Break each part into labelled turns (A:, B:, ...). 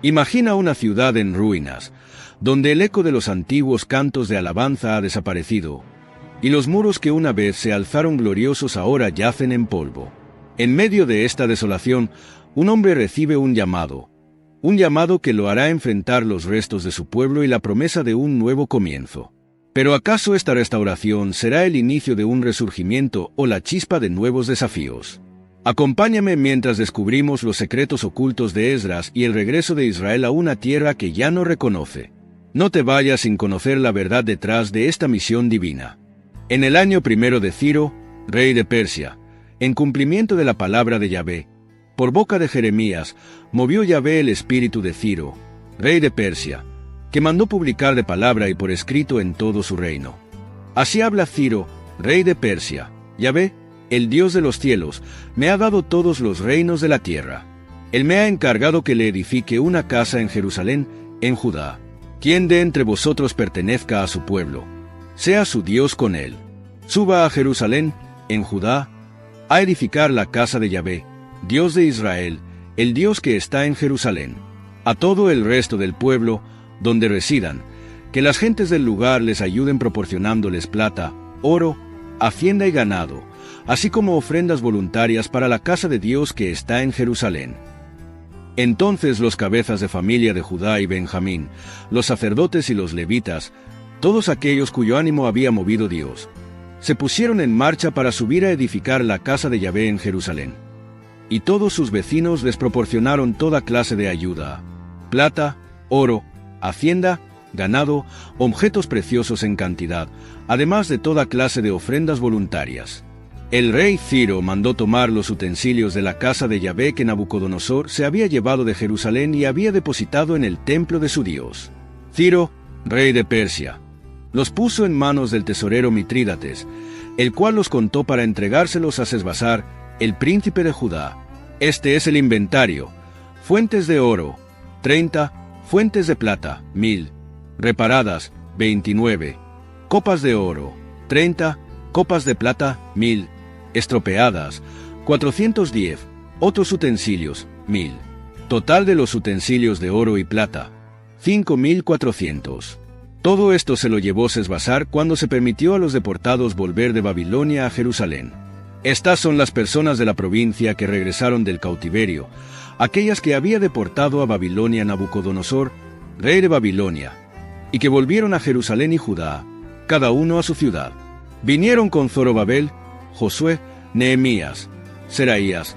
A: Imagina una ciudad en ruinas, donde el eco de los antiguos cantos de alabanza ha desaparecido, y los muros que una vez se alzaron gloriosos ahora yacen en polvo. En medio de esta desolación, un hombre recibe un llamado que lo hará enfrentar los restos de su pueblo y la promesa de un nuevo comienzo. Pero ¿acaso esta restauración será el inicio de un resurgimiento o la chispa de nuevos desafíos? Acompáñame mientras descubrimos los secretos ocultos de Esdras y el regreso de Israel a una tierra que ya no reconoce. No te vayas sin conocer la verdad detrás de esta misión divina. En el año 1 de Ciro, rey de Persia, en cumplimiento de la palabra de Yahvé, por boca de Jeremías, movió Yahvé el espíritu de Ciro, rey de Persia, que mandó publicar de palabra y por escrito en todo su reino. Así habla Ciro, rey de Persia: Yahvé, el Dios de los cielos, me ha dado todos los reinos de la tierra. Él me ha encargado que le edifique una casa en Jerusalén, en Judá. Quien de entre vosotros pertenezca a su pueblo, sea su Dios con él. Suba a Jerusalén, en Judá, a edificar la casa de Yahvé, Dios de Israel, el Dios que está en Jerusalén. A todo el resto del pueblo, donde residan, que las gentes del lugar les ayuden proporcionándoles plata, oro, hacienda y ganado, así como ofrendas voluntarias para la casa de Dios que está en Jerusalén. Entonces los cabezas de familia de Judá y Benjamín, los sacerdotes y los levitas, todos aquellos cuyo ánimo había movido Dios, se pusieron en marcha para subir a edificar la casa de Yahvé en Jerusalén. Y todos sus vecinos les proporcionaron toda clase de ayuda: plata, oro, hacienda, ganado, objetos preciosos en cantidad, además de toda clase de ofrendas voluntarias. El rey Ciro mandó tomar los utensilios de la casa de Yahvé que Nabucodonosor se había llevado de Jerusalén y había depositado en el templo de su Dios. Ciro, rey de Persia, los puso en manos del tesorero Mitrídates, el cual los contó para entregárselos a Sesbazar, el príncipe de Judá. Este es el inventario: fuentes de oro, 30, fuentes de plata, 1000, reparadas, 29, copas de oro, 30, copas de plata, 1000, estropeadas, 410, otros utensilios, 1000. Total de los utensilios de oro y plata, 5400. Todo esto se lo llevó Sesbazar cuando se permitió a los deportados volver de Babilonia a Jerusalén. Estas son las personas de la provincia que regresaron del cautiverio, aquellas que había deportado a Babilonia Nabucodonosor, rey de Babilonia, y que volvieron a Jerusalén y Judá, cada uno a su ciudad. Vinieron con Zorobabel, Josué, Nehemías, Seraías,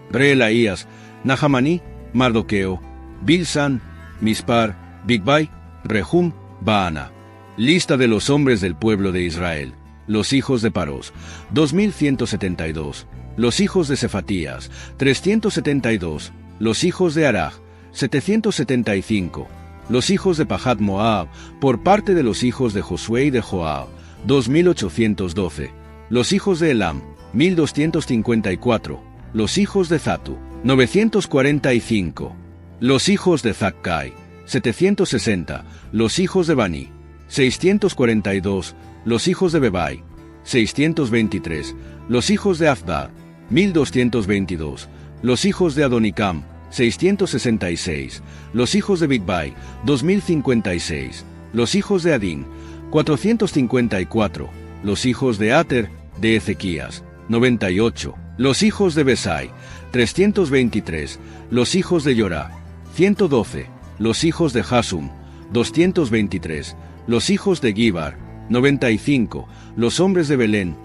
A: Reelaías, Nahamaní, Mardoqueo, Bilsan, Mispar, Bigvai, Rehum, Baana. Lista de los hombres del pueblo de Israel. Los hijos de Parós, 2172. Los hijos de Cefatías, 372. Los hijos de Araj, 775. Los hijos de Pahat Moab, por parte de los hijos de Josué y de Joab, 2812. Los hijos de Elam, 1254. Los hijos de Zatu, 945. Los hijos de Zakkai, 760. Los hijos de Bani, 642. Los hijos de Bebai, 623. Los hijos de Afdad, 1222. Los hijos de Adonicam, 666. Los hijos de Bigvai, 2056. Los hijos de Adín, 454. Los hijos de Ater, de Ezequías, 98. Los hijos de Besai, 323. Los hijos de Yorá, 112. Los hijos de Hasum, 223. Los hijos de Gibar, 95. Los hombres de Belén,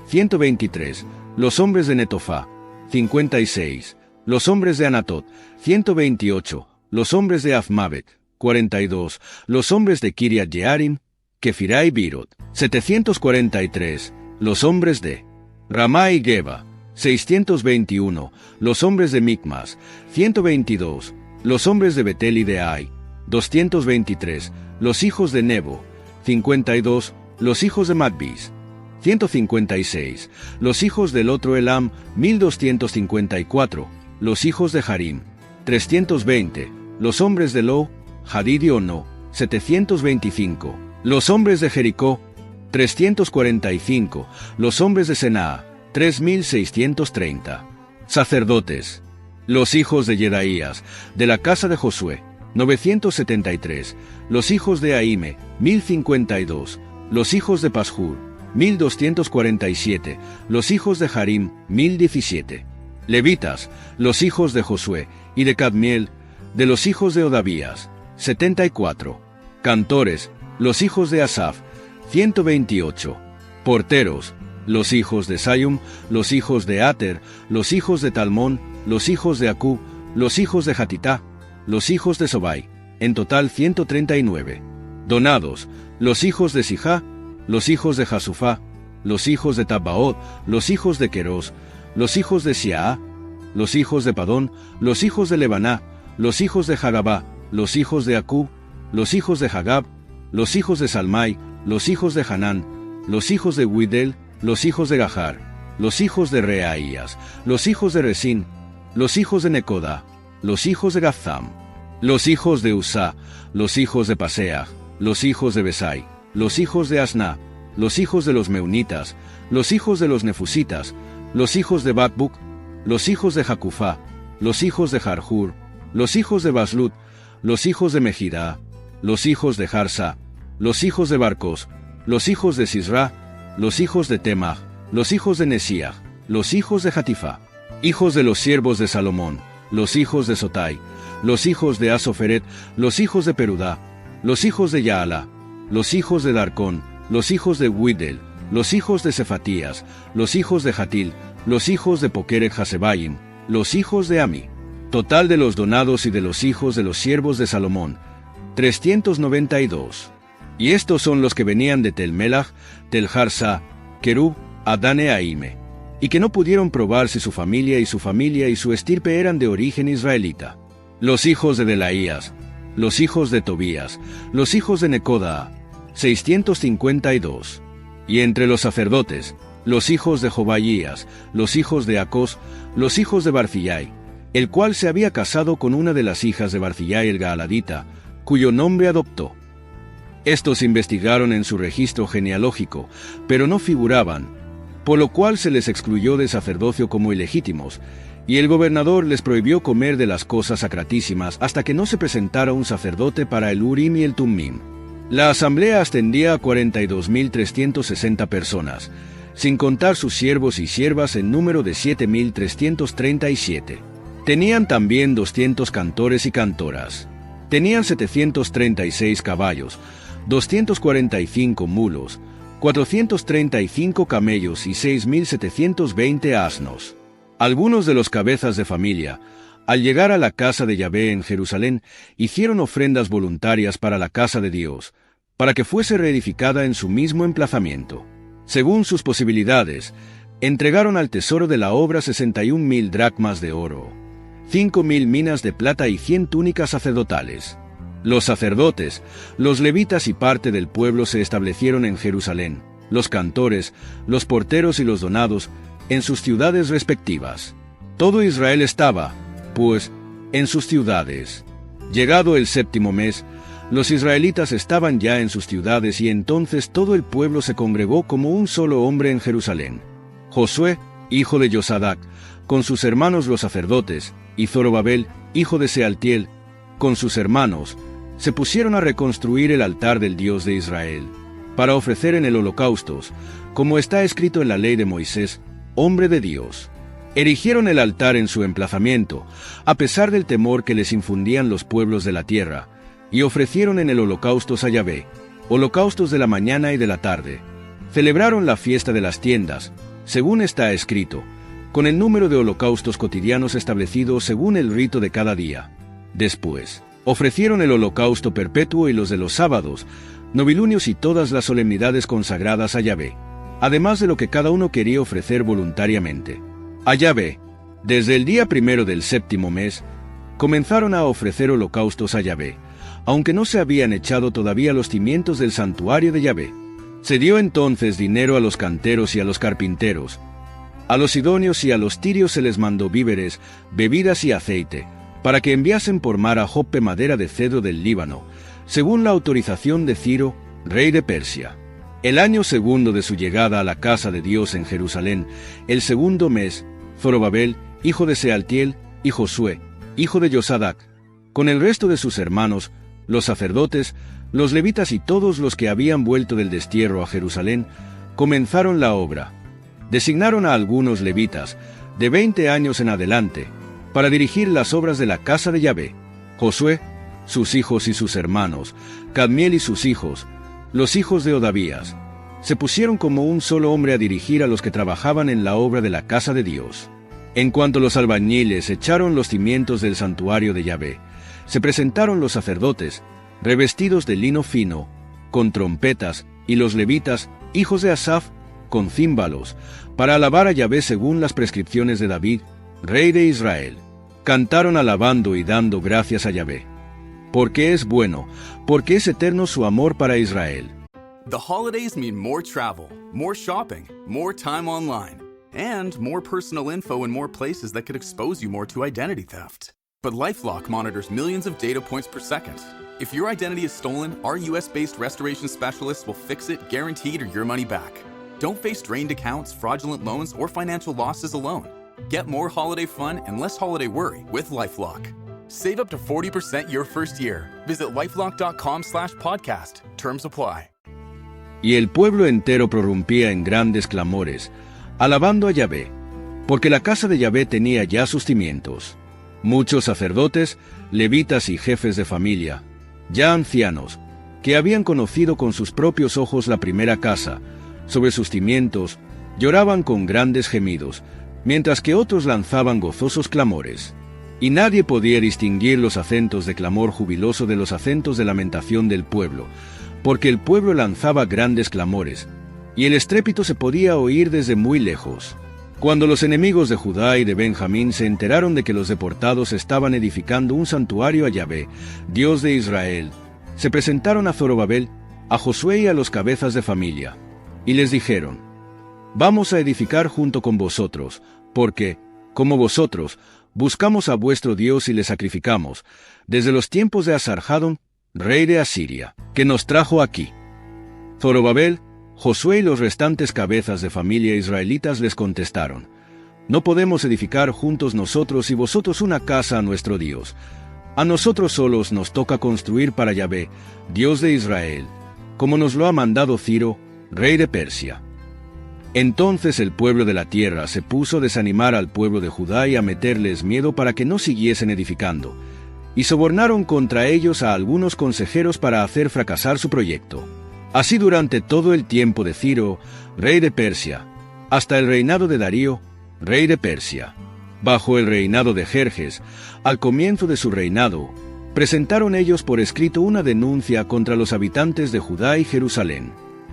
A: 123. Los hombres de Netofá, 56. Los hombres de Anatot, 128. Los hombres de Afmabet, 42. Los hombres de Kiriat Jearim, Kefirá y Birot, 743. Los hombres de Ramá y Geba, 621. Los hombres de Micmas, 122. Los hombres de Betel y de Ai, 223. Los hijos de Nebo, 52. Los hijos de Matbis, 156. Los hijos del otro Elam, 1254. Los hijos de Harim, 320. Los hombres de Lo, Hadid y Ono, 725. Los hombres de Jericó, 345. Los hombres de Senaa, 3630. Sacerdotes. Los hijos de Yedaías, de la casa de Josué, 973, los hijos de Ahime, 1052, los hijos de Pashur, 1247, los hijos de Harim, 1017. Levitas, los hijos de Josué, y de Cadmiel, de los hijos de Odavías, 74. Cantores, los hijos de Asaf, 128. Porteros, los hijos de Sayum, los hijos de Ater, los hijos de Talmón, los hijos de Acub, los hijos de Hatitá, los hijos de Sobai, en total 139. Donados, los hijos de Sijá, los hijos de Jasufá, los hijos de Tabbaot, los hijos de Queros, los hijos de Siaa, los hijos de Padón, los hijos de Lebaná, los hijos de Hagabá, los hijos de Acub, los hijos de Hagab, los hijos de Salmai, los hijos de Hanán, los hijos de Huidel, los hijos de Gahar, los hijos de Reaías, los hijos de Resín, los hijos de Necoda, los hijos de Gazam, los hijos de Usá, los hijos de Paseah, los hijos de Besai, los hijos de Asná, los hijos de los Meunitas, los hijos de los Nefusitas, los hijos de Bakbuk, los hijos de Jacufá, los hijos de Jarjur, los hijos de Baslut, los hijos de Mejidá, los hijos de Jarsa, los hijos de Barcos, los hijos de Sisra, los hijos de Temach, los hijos de Nesiah, los hijos de Hatifá, hijos de los siervos de Salomón, los hijos de Sotai, los hijos de Asoferet, los hijos de Perudá, los hijos de Yaala, los hijos de Darcón, los hijos de Huidel, los hijos de Cefatías, los hijos de Hatil, los hijos de Pokeret Hasebaim, los hijos de Ami. Total de los donados y de los hijos de los siervos de Salomón, 392. Y estos son los que venían de Tel-Melach, Tel-Harsa, Kerub, Adán e Ahime, y que no pudieron probar si su familia y su estirpe eran de origen israelita. Los hijos de Delaías, los hijos de Tobías, los hijos de Necoda, 652. Y entre los sacerdotes, los hijos de Jobaías, los hijos de Acos, los hijos de Barcillai, el cual se había casado con una de las hijas de Barcillai el Gaaladita, cuyo nombre adoptó. Estos investigaron en su registro genealógico, pero no figuraban, por lo cual se les excluyó de sacerdocio como ilegítimos, y el gobernador les prohibió comer de las cosas sacratísimas hasta que no se presentara un sacerdote para el Urim y el Tumim. La asamblea ascendía a 42.360 personas, sin contar sus siervos y siervas en número de 7.337. Tenían también 200 cantores y cantoras. Tenían 736 caballos, 245 mulos, 435 camellos y 6.720 asnos. Algunos de los cabezas de familia, al llegar a la casa de Yahvé en Jerusalén, hicieron ofrendas voluntarias para la casa de Dios, para que fuese reedificada en su mismo emplazamiento. Según sus posibilidades, entregaron al tesoro de la obra 61.000 dracmas de oro, 5.000 minas de plata y 100 túnicas sacerdotales. Los sacerdotes, los levitas y parte del pueblo se establecieron en Jerusalén, los cantores, los porteros y los donados, en sus ciudades respectivas. Todo Israel estaba, pues, en sus ciudades. Llegado el 7º mes, los israelitas estaban ya en sus ciudades y entonces todo el pueblo se congregó como un solo hombre en Jerusalén. Josué, hijo de Josadac, con sus hermanos los sacerdotes, y Zorobabel, hijo de Sealtiel, con sus hermanos, se pusieron a reconstruir el altar del Dios de Israel, para ofrecer en él holocaustos, como está escrito en la ley de Moisés, hombre de Dios. Erigieron el altar en su emplazamiento, a pesar del temor que les infundían los pueblos de la tierra, y ofrecieron en el holocaustos a Yahvé, holocaustos de la mañana y de la tarde. Celebraron la fiesta de las tiendas, según está escrito, con el número de holocaustos cotidianos establecido según el rito de cada día. Después, ofrecieron el holocausto perpetuo y los de los sábados, novilunios y todas las solemnidades consagradas a Yahvé, además de lo que cada uno quería ofrecer voluntariamente. A Yahvé, desde el día 1 del 7º mes, comenzaron a ofrecer holocaustos a Yahvé, aunque no se habían echado todavía los cimientos del santuario de Yahvé. Se dio entonces dinero a los canteros y a los carpinteros. A los sidonios y a los tirios se les mandó víveres, bebidas y aceite, para que enviasen por mar a Joppe madera de cedro del Líbano, según la autorización de Ciro, rey de Persia. El año 2 de su llegada a la casa de Dios en Jerusalén, el 2º mes, Zorobabel, hijo de Sealtiel, y Josué, hijo de Josadac, con el resto de sus hermanos, los sacerdotes, los levitas y todos los que habían vuelto del destierro a Jerusalén, comenzaron la obra. Designaron a algunos levitas, de 20 años en adelante, para dirigir las obras de la casa de Yahvé: Josué, sus hijos y sus hermanos, Cadmiel y sus hijos, los hijos de Odavías. Se pusieron como un solo hombre a dirigir a los que trabajaban en la obra de la casa de Dios. En cuanto los albañiles echaron los cimientos del santuario de Yahvé, se presentaron los sacerdotes, revestidos de lino fino, con trompetas, y los levitas, hijos de Asaf, con címbalos, para alabar a Yahvé según las prescripciones de David, rey de Israel. Cantaron alabando y dando gracias a Yahvé, porque es bueno, porque es eterno su amor para Israel.
B: The holidays mean more travel, more shopping, more time online, and more personal info in more places that could expose you more to identity theft. But LifeLock monitors millions of data points per second. If your identity is stolen, our US-based restoration specialists will fix it, guaranteed, or your money back. Don't face drained accounts, fraudulent loans, or financial losses alone. Get more holiday fun and less holiday worry with LifeLock. Save up to 40% your first year. Visit lifelock.com/podcast. Terms apply.
A: Y el pueblo entero prorrumpía en grandes clamores, alabando a Yahvé, porque la casa de Yahvé tenía ya sus cimientos. Muchos sacerdotes, levitas y jefes de familia, ya ancianos, que habían conocido con sus propios ojos la primera casa, sobre sus cimientos, lloraban con grandes gemidos, mientras que otros lanzaban gozosos clamores. Y nadie podía distinguir los acentos de clamor jubiloso de los acentos de lamentación del pueblo, porque el pueblo lanzaba grandes clamores, y el estrépito se podía oír desde muy lejos. Cuando los enemigos de Judá y de Benjamín se enteraron de que los deportados estaban edificando un santuario a Yahvé, Dios de Israel, se presentaron a Zorobabel, a Josué y a los cabezas de familia, y les dijeron: «Vamos a edificar junto con vosotros, porque, como vosotros, buscamos a vuestro Dios y le sacrificamos, desde los tiempos de Asarjadón, rey de Asiria, que nos trajo aquí». Zorobabel, Josué y los restantes cabezas de familia israelitas les contestaron: «No podemos edificar juntos nosotros y vosotros una casa a nuestro Dios. A nosotros solos nos toca construir para Yahvé, Dios de Israel, como nos lo ha mandado Ciro, rey de Persia». Entonces el pueblo de la tierra se puso a desanimar al pueblo de Judá y a meterles miedo para que no siguiesen edificando, y sobornaron contra ellos a algunos consejeros para hacer fracasar su proyecto. Así durante todo el tiempo de Ciro, rey de Persia, hasta el reinado de Darío, rey de Persia. Bajo el reinado de Jerjes, al comienzo de su reinado, presentaron ellos por escrito una denuncia contra los habitantes de Judá y Jerusalén.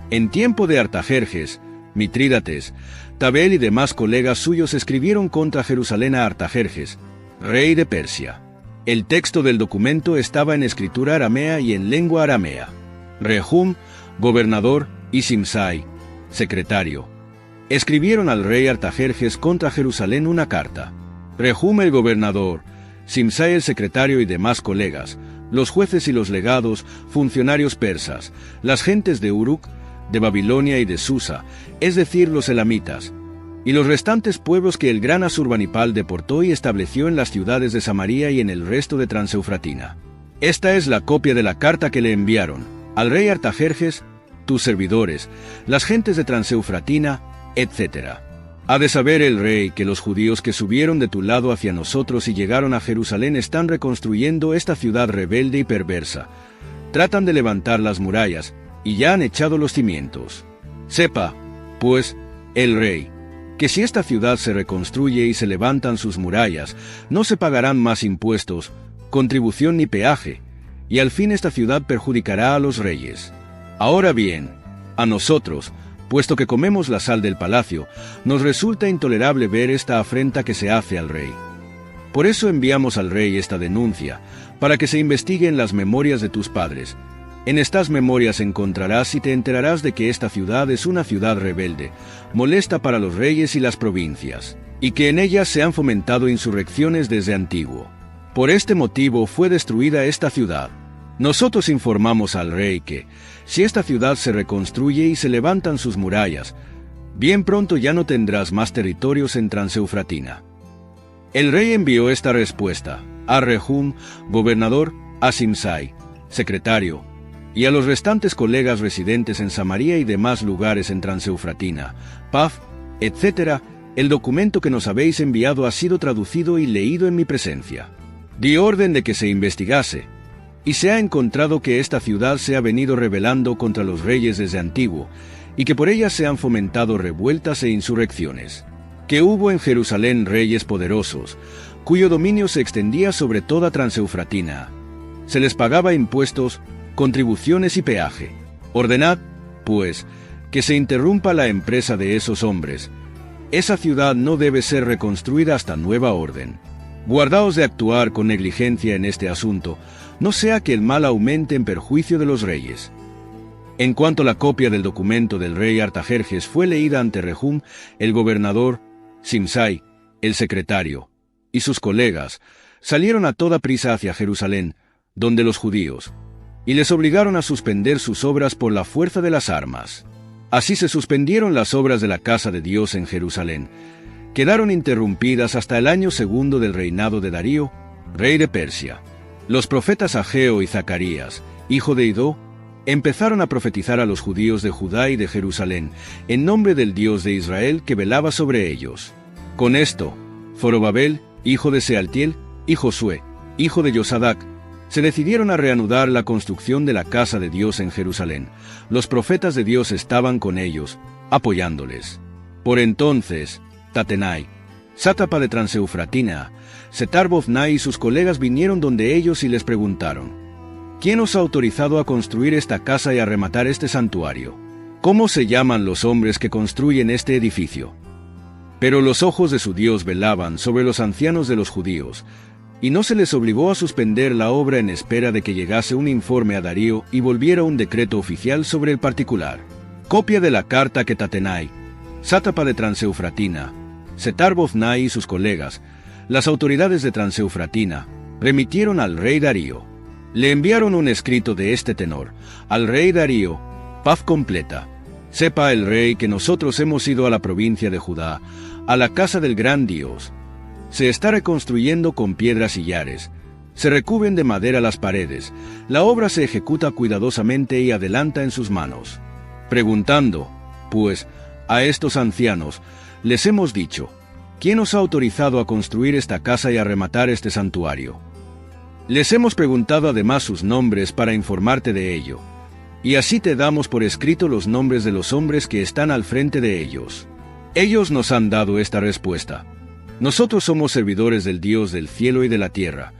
A: En tiempo de Artajerjes, Mitrídates, Tabel y demás colegas suyos escribieron contra Jerusalén a Artajerjes, rey de Persia. El texto del documento estaba en escritura aramea y en lengua aramea. Rehum, gobernador, y Simsai, secretario, escribieron al rey Artajerjes contra Jerusalén una carta. Rehum el gobernador, Simsai el secretario y demás colegas, los jueces y los legados, funcionarios persas, las gentes de Uruk, de Babilonia y de Susa, es decir, los elamitas, y los restantes pueblos que el gran Asurbanipal deportó y estableció en las ciudades de Samaria y en el resto de Transeufratina. Esta es la copia de la carta que le enviaron al rey Artajerjes, tus servidores, las gentes de Transeufratina, etc. Ha de saber el rey que los judíos que subieron de tu lado hacia nosotros y llegaron a Jerusalén están reconstruyendo esta ciudad rebelde y perversa. Tratan de levantar las murallas, y ya han echado los cimientos. Sepa, pues, el rey, que si esta ciudad se reconstruye y se levantan sus murallas, no se pagarán más impuestos, contribución ni peaje, y al fin esta ciudad perjudicará a los reyes. Ahora bien, a nosotros, puesto que comemos la sal del palacio, nos resulta intolerable ver esta afrenta que se hace al rey. Por eso enviamos al rey esta denuncia, para que se investigue en las memorias de tus padres. En estas memorias encontrarás y te enterarás de que esta ciudad es una ciudad rebelde, molesta para los reyes y las provincias, y que en ellas se han fomentado insurrecciones desde antiguo. Por este motivo fue destruida esta ciudad. Nosotros informamos al rey que, si esta ciudad se reconstruye y se levantan sus murallas, bien pronto ya no tendrás más territorios en Transeufratina. El rey envió esta respuesta: a Rehum, gobernador, a Simsai, secretario, y a los restantes colegas residentes en Samaria y demás lugares en Transeufratina, Paf, etc., el documento que nos habéis enviado ha sido traducido y leído en mi presencia. Di orden de que se investigase, y se ha encontrado que esta ciudad se ha venido rebelando contra los reyes desde antiguo, y que por ella se han fomentado revueltas e insurrecciones. Que hubo en Jerusalén reyes poderosos, cuyo dominio se extendía sobre toda Transeufratina. Se les pagaba impuestos, contribuciones y peaje. Ordenad, pues, que se interrumpa la empresa de esos hombres. Esa ciudad no debe ser reconstruida hasta nueva orden. Guardaos de actuar con negligencia en este asunto, no sea que el mal aumente en perjuicio de los reyes. En cuanto la copia del documento del rey Artajerjes fue leída ante Rehum, el gobernador, Simsai, el secretario, y sus colegas, salieron a toda prisa hacia Jerusalén, donde los judíos, y les obligaron a suspender sus obras por la fuerza de las armas. Así se suspendieron las obras de la casa de Dios en Jerusalén. Quedaron interrumpidas hasta el año segundo del reinado de Darío, rey de Persia. Los profetas Ageo y Zacarías, hijo de Idó, empezaron a profetizar a los judíos de Judá y de Jerusalén, en nombre del Dios de Israel que velaba sobre ellos. Con esto, Zorobabel, hijo de Sealtiel, y Josué, hijo de Yosadac, se decidieron a reanudar la construcción de la casa de Dios en Jerusalén. Los profetas de Dios estaban con ellos, apoyándoles. Por entonces, Tatenai, sátrapa de Transeufratina, Setar-Boznai y sus colegas vinieron donde ellos y les preguntaron: ¿Quién os ha autorizado a construir esta casa y a rematar este santuario? ¿Cómo se llaman los hombres que construyen este edificio? Pero los ojos de su Dios velaban sobre los ancianos de los judíos, y no se les obligó a suspender la obra en espera de que llegase un informe a Darío y volviera un decreto oficial sobre el particular. Copia de la carta que Tatenai, sátrapa de Transeufratina, Setar-Boznai y sus colegas, las autoridades de Transeufratina, remitieron al rey Darío. Le enviaron un escrito de este tenor: al rey Darío, paz completa. Sepa el rey que nosotros hemos ido a la provincia de Judá, a la casa del gran Dios. Se está reconstruyendo con piedras sillares. Se recubren de madera las paredes. La obra se ejecuta cuidadosamente y adelanta en sus manos. Preguntando, pues, a estos ancianos, les hemos dicho: ¿quién os ha autorizado a construir esta casa y a rematar este santuario? Les hemos preguntado además sus nombres para informarte de ello, y así te damos por escrito los nombres de los hombres que están al frente de ellos. Ellos nos han dado esta respuesta: nosotros somos servidores del Dios del cielo y de la tierra.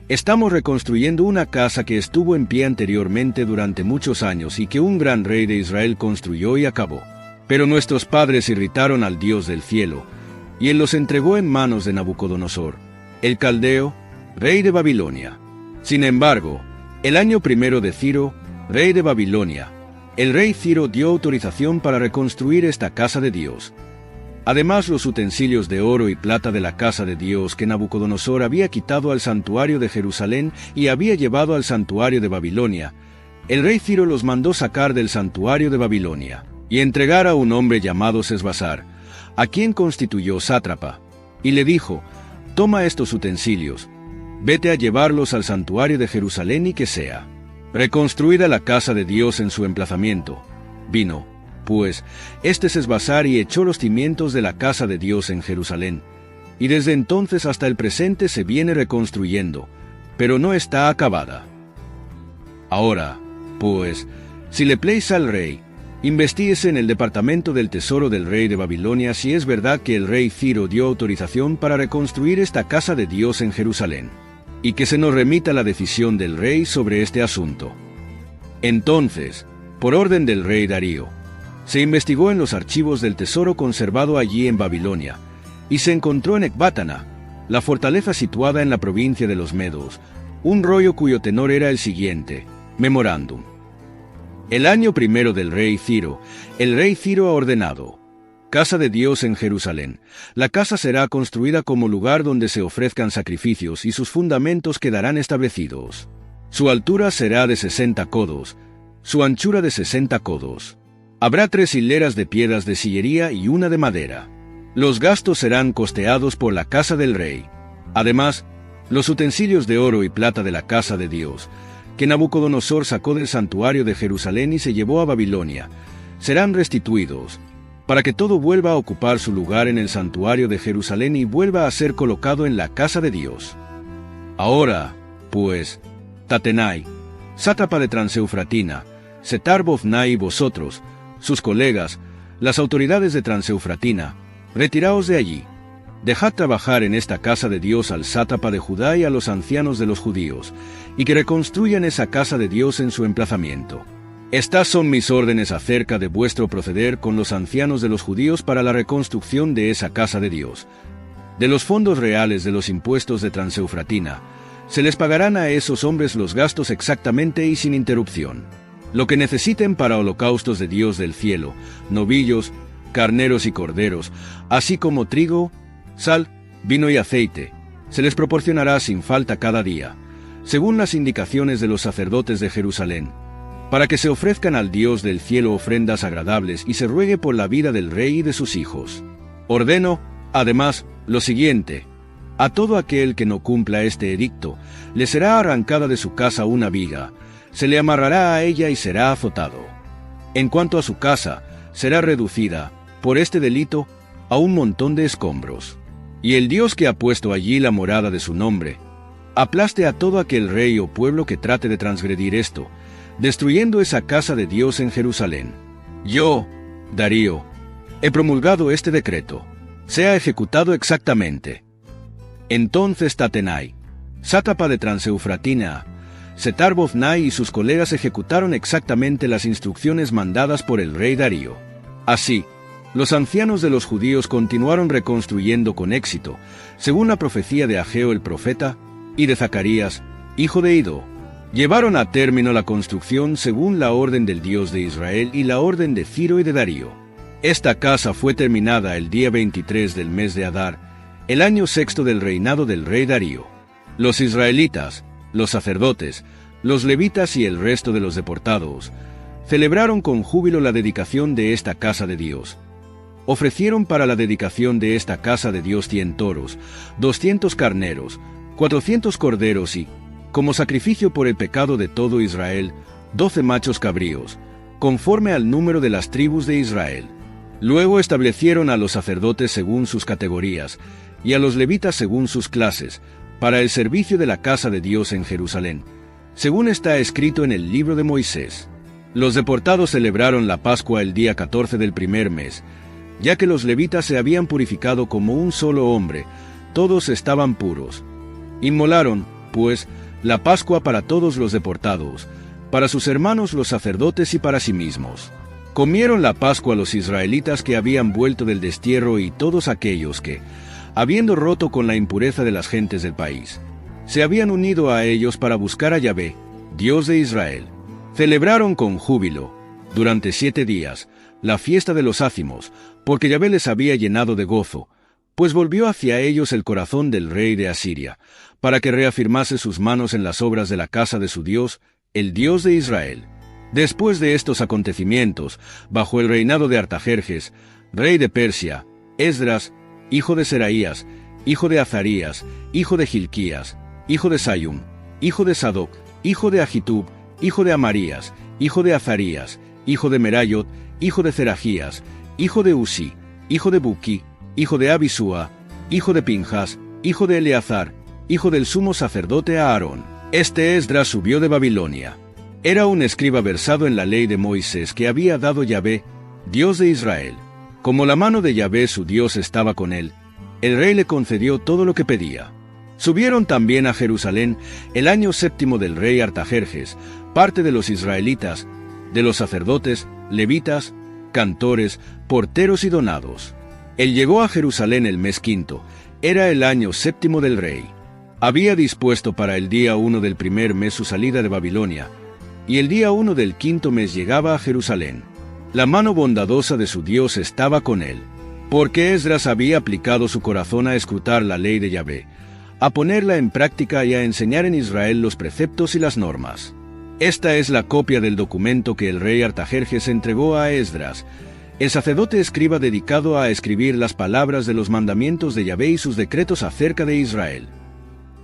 A: Estamos reconstruyendo una casa que estuvo en pie anteriormente durante muchos años y que un gran rey de Israel construyó y acabó. Pero nuestros padres irritaron al Dios del cielo, y él los entregó en manos de Nabucodonosor, el caldeo, rey de Babilonia. Sin embargo, el año primero de Ciro, rey de Babilonia, el rey Ciro dio autorización para reconstruir esta casa de Dios. Además, los utensilios de oro y plata de la casa de Dios que Nabucodonosor había quitado al santuario de Jerusalén y había llevado al santuario de Babilonia, el rey Ciro los mandó sacar del santuario de Babilonia y entregar a un hombre llamado Sesbazar, a quien constituyó sátrapa, y le dijo: toma estos utensilios, vete a llevarlos al santuario de Jerusalén y que sea reconstruida la casa de Dios en su emplazamiento. Vino, pues, este Sesbazar y echó los cimientos de la casa de Dios en Jerusalén, y desde entonces hasta el presente se viene reconstruyendo, pero no está acabada. Ahora, pues, si le place al rey, investíguese en el departamento del tesoro del rey de Babilonia si es verdad que el rey Ciro dio autorización para reconstruir esta casa de Dios en Jerusalén, y que se nos remita la decisión del rey sobre este asunto. Entonces, por orden del rey Darío, se investigó en los archivos del tesoro conservado allí en Babilonia, y se encontró en Ecbátana, la fortaleza situada en la provincia de los Medos, un rollo cuyo tenor era el siguiente: memorándum. El año primero del rey Ciro, el rey Ciro ha ordenado: casa de Dios en Jerusalén. La casa será construida como lugar donde se ofrezcan sacrificios y sus fundamentos quedarán establecidos. Su altura será de 60 codos, su anchura de 60 codos. Habrá 3 hileras de piedras de sillería y una de madera. Los gastos serán costeados por la casa del rey. Además, Los utensilios de oro y plata de la casa de Dios, que Nabucodonosor sacó del santuario de Jerusalén y se llevó a Babilonia, serán restituidos, para que todo vuelva a ocupar su lugar en el santuario de Jerusalén y vuelva a ser colocado en la casa de Dios. Ahora, pues, Tatenai, sátrapa de Transeufratina, Setar-Boznai y vosotros, sus colegas, las autoridades de Transeufratina, retiraos de allí. Dejad trabajar en esta casa de Dios al sátrapa de Judá y a los ancianos de los judíos, y que reconstruyan esa casa de Dios en su emplazamiento. Estas son mis órdenes acerca de vuestro proceder con los ancianos de los judíos para la reconstrucción de esa casa de Dios. De los fondos reales de los impuestos de Transeufratina, se les pagarán a esos hombres los gastos exactamente y sin interrupción. Lo que necesiten para holocaustos de Dios del cielo, novillos, carneros y corderos, así como trigo, sal, vino y aceite, se les proporcionará sin falta cada día, según las indicaciones de los sacerdotes de Jerusalén, para que se ofrezcan al Dios del cielo ofrendas agradables y se ruegue por la vida del rey y de sus hijos. Ordeno, además, lo siguiente: a todo aquel que no cumpla este edicto, le será arrancada de su casa una viga, se le amarrará a ella y será azotado. En cuanto a su casa, será reducida, por este delito, a un montón de escombros. Y el Dios que ha puesto allí la morada de su nombre, aplaste a todo aquel rey o pueblo que trate de transgredir esto, destruyendo esa casa de Dios en Jerusalén. Yo, Darío, he promulgado este decreto. Sea ejecutado exactamente. Entonces Tatenai, sátrapa de Transeufratina, Setar-Boznai y sus colegas ejecutaron exactamente las instrucciones mandadas por el rey Darío. Así, los ancianos de los judíos continuaron reconstruyendo con éxito, según la profecía de Ageo el profeta, y de Zacarías, hijo de Iddo. Llevaron a término la construcción según la orden del Dios de Israel y la orden de Ciro y de Darío. Esta casa fue terminada el día 23 del mes de Adar, el año sexto del reinado del rey Darío. Los israelitas, los sacerdotes, los levitas y el resto de los deportados celebraron con júbilo la dedicación de esta casa de Dios. Ofrecieron para la dedicación de esta casa de Dios 100 toros, 200 carneros, 400 corderos y, como sacrificio por el pecado de todo Israel, 12 machos cabríos, conforme al número de las tribus de Israel. Luego establecieron a los sacerdotes según sus categorías, y a los levitas según sus clases, para el servicio de la casa de Dios en Jerusalén, según está escrito en el libro de Moisés. Los deportados celebraron la Pascua el día 14 del primer mes, ya que los levitas se habían purificado como un solo hombre, todos estaban puros. Inmolaron, pues, la Pascua para todos los deportados, para sus hermanos los sacerdotes y para sí mismos. Comieron la Pascua los israelitas que habían vuelto del destierro y todos aquellos que, habiendo roto con la impureza de las gentes del país, se habían unido a ellos para buscar a Yahvé, Dios de Israel. Celebraron con júbilo, durante 7 días, la fiesta de los ácimos, porque Yahvé les había llenado de gozo, pues volvió hacia ellos el corazón del rey de Asiria, para que reafirmase sus manos en las obras de la casa de su Dios, el Dios de Israel. Después de estos acontecimientos, bajo el reinado de Artajerjes, rey de Persia, Esdras, hijo de Seraías, hijo de Azarías, hijo de Gilquías, hijo de Sayum, hijo de Sadoc, hijo de Ahitub, hijo de Amarías, hijo de Azarías, hijo de Merayot, hijo de Zerajías, hijo de Uzi, hijo de Buki, hijo de Abisúa, hijo de Pinjas, hijo de Eleazar, hijo del sumo sacerdote Aarón. Este Esdras subió de Babilonia. Era un escriba versado en la ley de Moisés que había dado Yahvé, Dios de Israel. Como la mano de Yahvé su Dios estaba con él, el rey le concedió todo lo que pedía. Subieron también a Jerusalén el año séptimo del rey Artajerjes, parte de los israelitas, de los sacerdotes, levitas, cantores, porteros y donados. Él llegó a Jerusalén el mes quinto, era el año séptimo del rey. Había dispuesto para el día 1 del primer mes su salida de Babilonia, y el día 1 del quinto mes llegaba a Jerusalén. La mano bondadosa de su Dios estaba con él, porque Esdras había aplicado su corazón a escrutar la ley de Yahvé, a ponerla en práctica y a enseñar en Israel los preceptos y las normas. Esta es la copia del documento que el rey Artajerjes entregó a Esdras, el sacerdote escriba dedicado a escribir las palabras de los mandamientos de Yahvé y sus decretos acerca de Israel.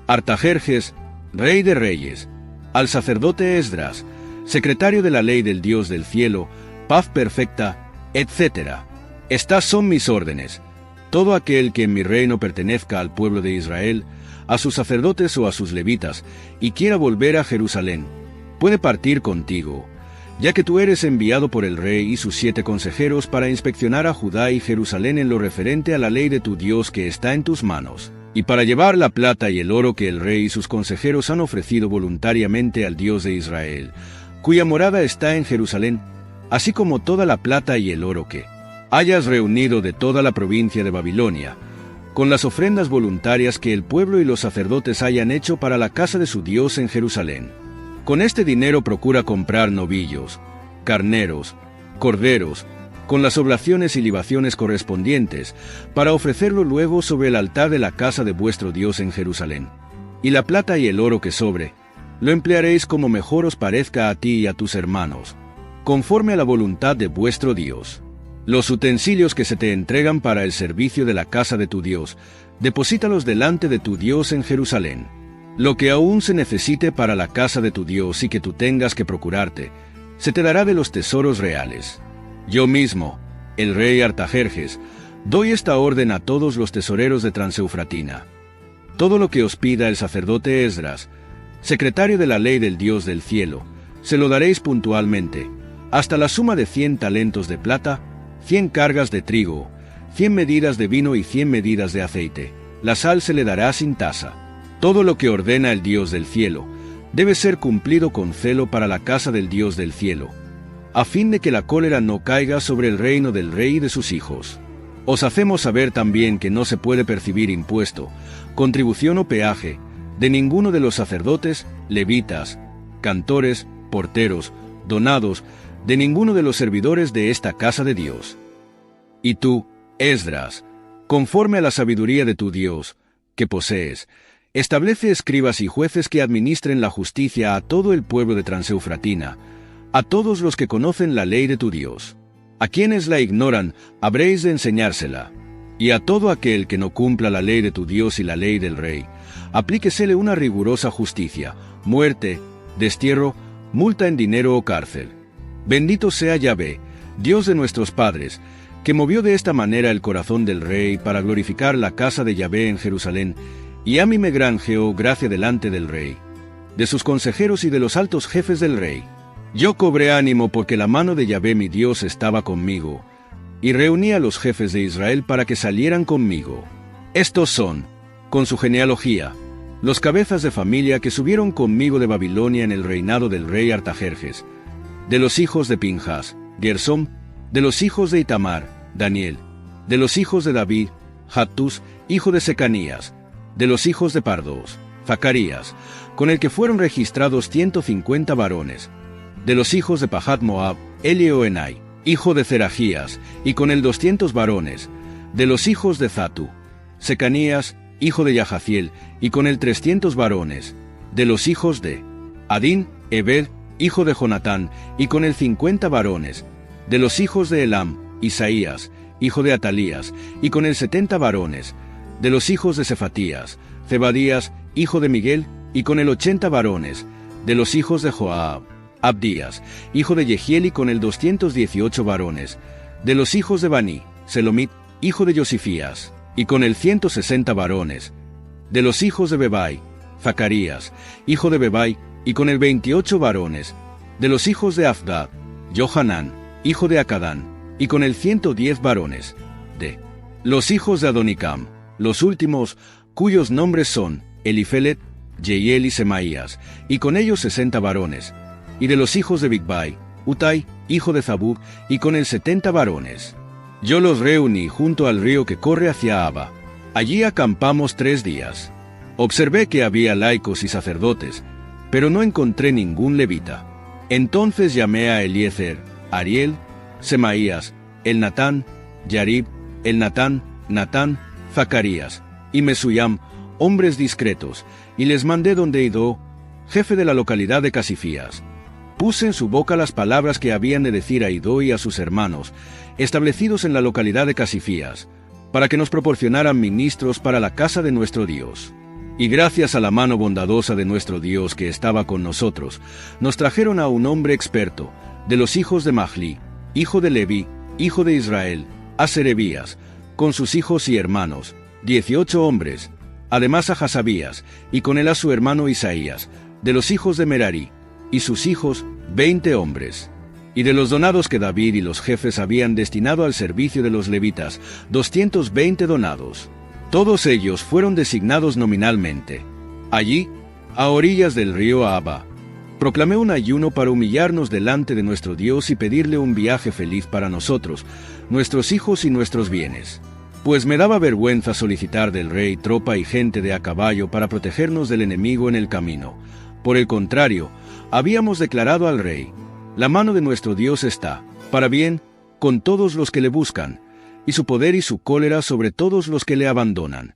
A: Artajerjes, rey de reyes, al sacerdote Esdras, secretario de la ley del Dios del cielo, paz perfecta, etc. Estas son mis órdenes. Todo aquel que en mi reino pertenezca al pueblo de Israel, a sus sacerdotes o a sus levitas, y quiera volver a Jerusalén, puede partir contigo, ya que tú eres enviado por el rey y sus 7 consejeros para inspeccionar a Judá y Jerusalén en lo referente a la ley de tu Dios que está en tus manos, y para llevar la plata y el oro que el rey y sus consejeros han ofrecido voluntariamente al Dios de Israel, cuya morada está en Jerusalén, así como toda la plata y el oro que hayas reunido de toda la provincia de Babilonia, con las ofrendas voluntarias que el pueblo y los sacerdotes hayan hecho para la casa de su Dios en Jerusalén. Con este dinero procura comprar novillos, carneros, corderos, con las oblaciones y libaciones correspondientes, para ofrecerlo luego sobre el altar de la casa de vuestro Dios en Jerusalén. Y la plata y el oro que sobre, lo emplearéis como mejor os parezca a ti y a tus hermanos, conforme a la voluntad de vuestro Dios. Los utensilios que se te entregan para el servicio de la casa de tu Dios, deposítalos delante de tu Dios en Jerusalén. Lo que aún se necesite para la casa de tu Dios y que tú tengas que procurarte, se te dará de los tesoros reales. Yo mismo, el rey Artajerjes, doy esta orden a todos los tesoreros de Transeufratina. Todo lo que os pida el sacerdote Esdras, secretario de la ley del Dios del cielo, se lo daréis puntualmente, hasta la suma de 100 talentos de plata, 100 cargas de trigo, 100 medidas de vino y 100 medidas de aceite. La sal se le dará sin tasa. Todo lo que ordena el Dios del cielo debe ser cumplido con celo para la casa del Dios del cielo, a fin de que la cólera no caiga sobre el reino del rey y de sus hijos. Os hacemos saber también que no se puede percibir impuesto, contribución o peaje, de ninguno de los sacerdotes, levitas, cantores, porteros, donados, de ninguno de los servidores de esta casa de Dios. Y tú, Esdras, conforme a la sabiduría de tu Dios, que posees, establece escribas y jueces que administren la justicia a todo el pueblo de Transeufratina, a todos los que conocen la ley de tu Dios. A quienes la ignoran, habréis de enseñársela, y a todo aquel que no cumpla la ley de tu Dios y la ley del rey, aplíquesele una rigurosa justicia, muerte, destierro, multa en dinero o cárcel. Bendito sea Yahvé, Dios de nuestros padres, que movió de esta manera el corazón del rey para glorificar la casa de Yahvé en Jerusalén, y a mí me granjeó gracia delante del rey, de sus consejeros y de los altos jefes del rey. Yo cobré ánimo porque la mano de Yahvé mi Dios estaba conmigo, y reuní a los jefes de Israel para que salieran conmigo. Estos son, con su genealogía, los cabezas de familia que subieron conmigo de Babilonia en el reinado del rey Artajerjes. De los hijos de Pinjas, Gersón; de los hijos de Itamar, Daniel; de los hijos de David, Hattus, hijo de Secanías; de los hijos de Pardos, Zacarías, con el que fueron registrados 150 varones; de los hijos de Pahat Moab, Elioenai, hijo de Zerajías, y con él 200 varones; de los hijos de Zatu, Secanías, hijo de Yahaziel, y con él 300 varones; de los hijos de Adín, Ebed, hijo de Jonatán, y con él 50 varones; de los hijos de Elam, Isaías, hijo de Atalías, y con él 70 varones; de los hijos de Cefatías, Zebadías, hijo de Miguel, y con él 80 varones; de los hijos de Joab, Abdías, hijo de Yehiel, y con él 218 varones; de los hijos de Bani, Selomit, hijo de Josifías, y con él 160 varones; de los hijos de Bebai, Zacarías, hijo de Bebai, y con él 28 varones; de los hijos de Afdad, Johanán, hijo de Acadán, y con él 110 varones; de los hijos de Adonicam, los últimos, cuyos nombres son Elifelet, Jeiel y Semaías, y con ellos 60 varones; y de los hijos de Bigvai, Utai, hijo de Zabud, y con él 70 varones. Yo los reuní junto al río que corre hacia Abba. Allí acampamos 3 días. Observé que había laicos y sacerdotes, pero no encontré ningún levita. Entonces llamé a Eliezer, Ariel, Semaías, Elnatán, Yarib, Elnatán, Natán, Zacarías, y Mesuyam, hombres discretos, y les mandé donde Idó, jefe de la localidad de Casifías. Puse en su boca las palabras que habían de decir a Idó y a sus hermanos, establecidos en la localidad de Casifías, para que nos proporcionaran ministros para la casa de nuestro Dios. Y gracias a la mano bondadosa de nuestro Dios que estaba con nosotros, nos trajeron a un hombre experto, de los hijos de Mahli, hijo de Leví, hijo de Israel, a Serebías, con sus hijos y hermanos, 18 hombres, además a Hasabías, y con él a su hermano Isaías, de los hijos de Merari, y sus hijos, 20 hombres. Y de los donados que David y los jefes habían destinado al servicio de los levitas, 220 donados. Todos ellos fueron designados nominalmente. Allí, a orillas del río Ahava, proclamé un ayuno para humillarnos delante de nuestro Dios y pedirle un viaje feliz para nosotros, nuestros hijos y nuestros bienes. Pues me daba vergüenza solicitar del rey tropa y gente de a caballo para protegernos del enemigo en el camino. Por el contrario, habíamos declarado al rey: la mano de nuestro Dios está, para bien, con todos los que le buscan, y su poder y su cólera sobre todos los que le abandonan.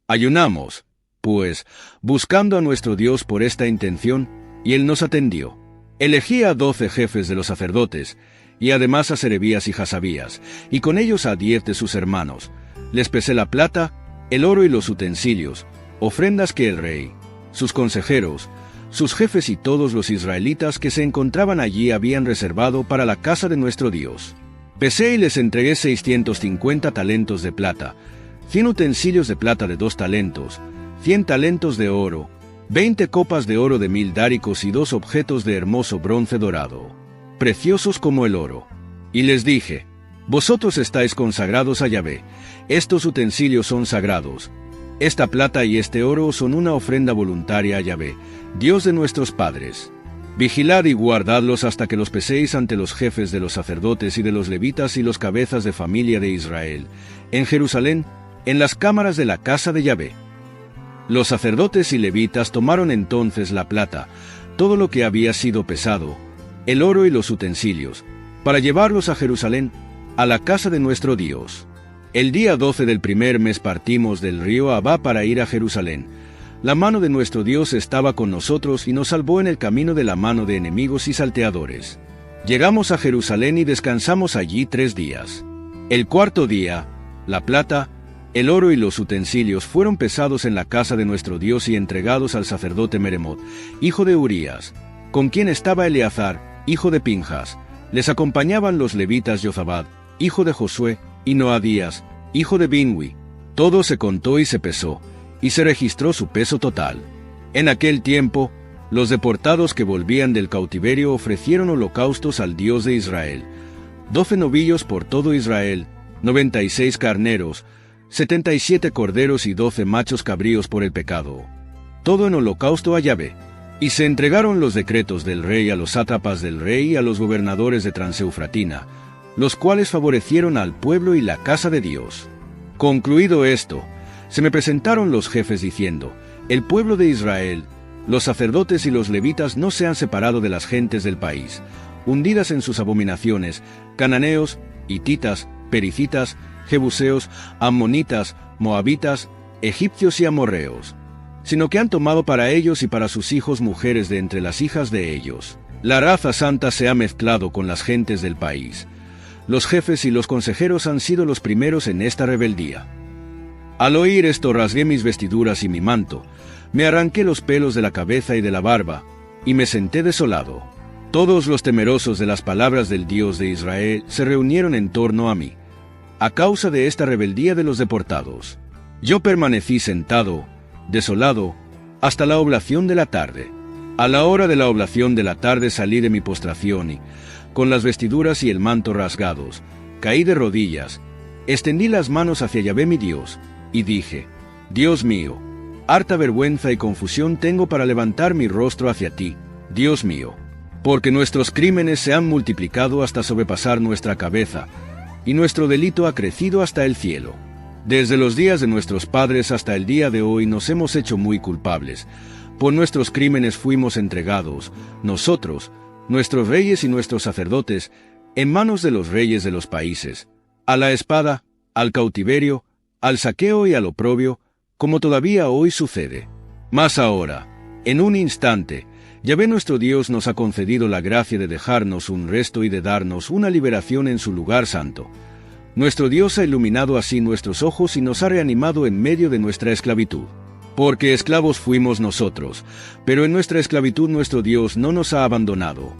A: Ayunamos, pues, buscando a nuestro Dios por esta intención, y él nos atendió. Elegí a 12 jefes de los sacerdotes, y además a Serebías y Hasabías, y con ellos a 10 de sus hermanos. Les pesé la plata, el oro y los utensilios, ofrendas que el rey, sus consejeros, sus jefes y todos los israelitas que se encontraban allí habían reservado para la casa de nuestro Dios. Pesé y les entregué 650 talentos de plata, 100 utensilios de plata de 2 talentos, 100 talentos de oro, 20 copas de oro de 1000 dáricos y 2 objetos de hermoso bronce dorado, preciosos como el oro. Y les dije: vosotros estáis consagrados a Yahvé, estos utensilios son sagrados. Esta plata y este oro son una ofrenda voluntaria a Yahvé, Dios de nuestros padres. Vigilad y guardadlos hasta que los peséis ante los jefes de los sacerdotes y de los levitas y los cabezas de familia de Israel, en Jerusalén, en las cámaras de la casa de Yahvé. Los sacerdotes y levitas tomaron entonces la plata, todo lo que había sido pesado, el oro y los utensilios, para llevarlos a Jerusalén, a la casa de nuestro Dios. El día 12 del primer mes partimos del río Ahava para ir a Jerusalén. La mano de nuestro Dios estaba con nosotros y nos salvó en el camino de la mano de enemigos y salteadores. Llegamos a Jerusalén y descansamos allí 3 días. El cuarto día, la plata, el oro y los utensilios fueron pesados en la casa de nuestro Dios y entregados al sacerdote Meremot, hijo de Urías, con quien estaba Eleazar, hijo de Pinjas. Les acompañaban los levitas Jozabad, hijo de Josué, y Noadías, hijo de Binwi. Todo se contó y se pesó, y se registró su peso total. En aquel tiempo, los deportados que volvían del cautiverio ofrecieron holocaustos al Dios de Israel: 12 novillos por todo Israel, 96 carneros, 77 corderos y 12 machos cabríos por el pecado. Todo en holocausto a Yahvé. Y se entregaron los decretos del rey a los sátrapas del rey y a los gobernadores de Transeufratina, los cuales favorecieron al pueblo y la casa de Dios. Concluido esto, se me presentaron los jefes diciendo: el pueblo de Israel, los sacerdotes y los levitas no se han separado de las gentes del país, hundidas en sus abominaciones, cananeos, hititas, pericitas, jebuseos, ammonitas, moabitas, egipcios y amorreos, sino que han tomado para ellos y para sus hijos mujeres de entre las hijas de ellos. La raza santa se ha mezclado con las gentes del país. Los jefes y los consejeros han sido los primeros en esta rebeldía. Al oír esto rasgué mis vestiduras y mi manto, me arranqué los pelos de la cabeza y de la barba, y me senté desolado. Todos los temerosos de las palabras del Dios de Israel se reunieron en torno a mí, a causa de esta rebeldía de los deportados. Yo permanecí sentado, desolado, hasta la oblación de la tarde. A la hora de la oblación de la tarde salí de mi postración y, con las vestiduras y el manto rasgados, caí de rodillas, extendí las manos hacia Yahvé mi Dios, y dije: Dios mío, harta vergüenza y confusión tengo para levantar mi rostro hacia ti, Dios mío, porque nuestros crímenes se han multiplicado hasta sobrepasar nuestra cabeza, y nuestro delito ha crecido hasta el cielo. Desde los días de nuestros padres hasta el día de hoy nos hemos hecho muy culpables. Por nuestros crímenes fuimos entregados, nosotros, nuestros reyes y nuestros sacerdotes, en manos de los reyes de los países, a la espada, al cautiverio, al saqueo y al oprobio, como todavía hoy sucede. Mas ahora, en un instante, Yahvé nuestro Dios nos ha concedido la gracia de dejarnos un resto y de darnos una liberación en su lugar santo. Nuestro Dios ha iluminado así nuestros ojos y nos ha reanimado en medio de nuestra esclavitud. Porque esclavos fuimos nosotros, pero en nuestra esclavitud nuestro Dios no nos ha abandonado.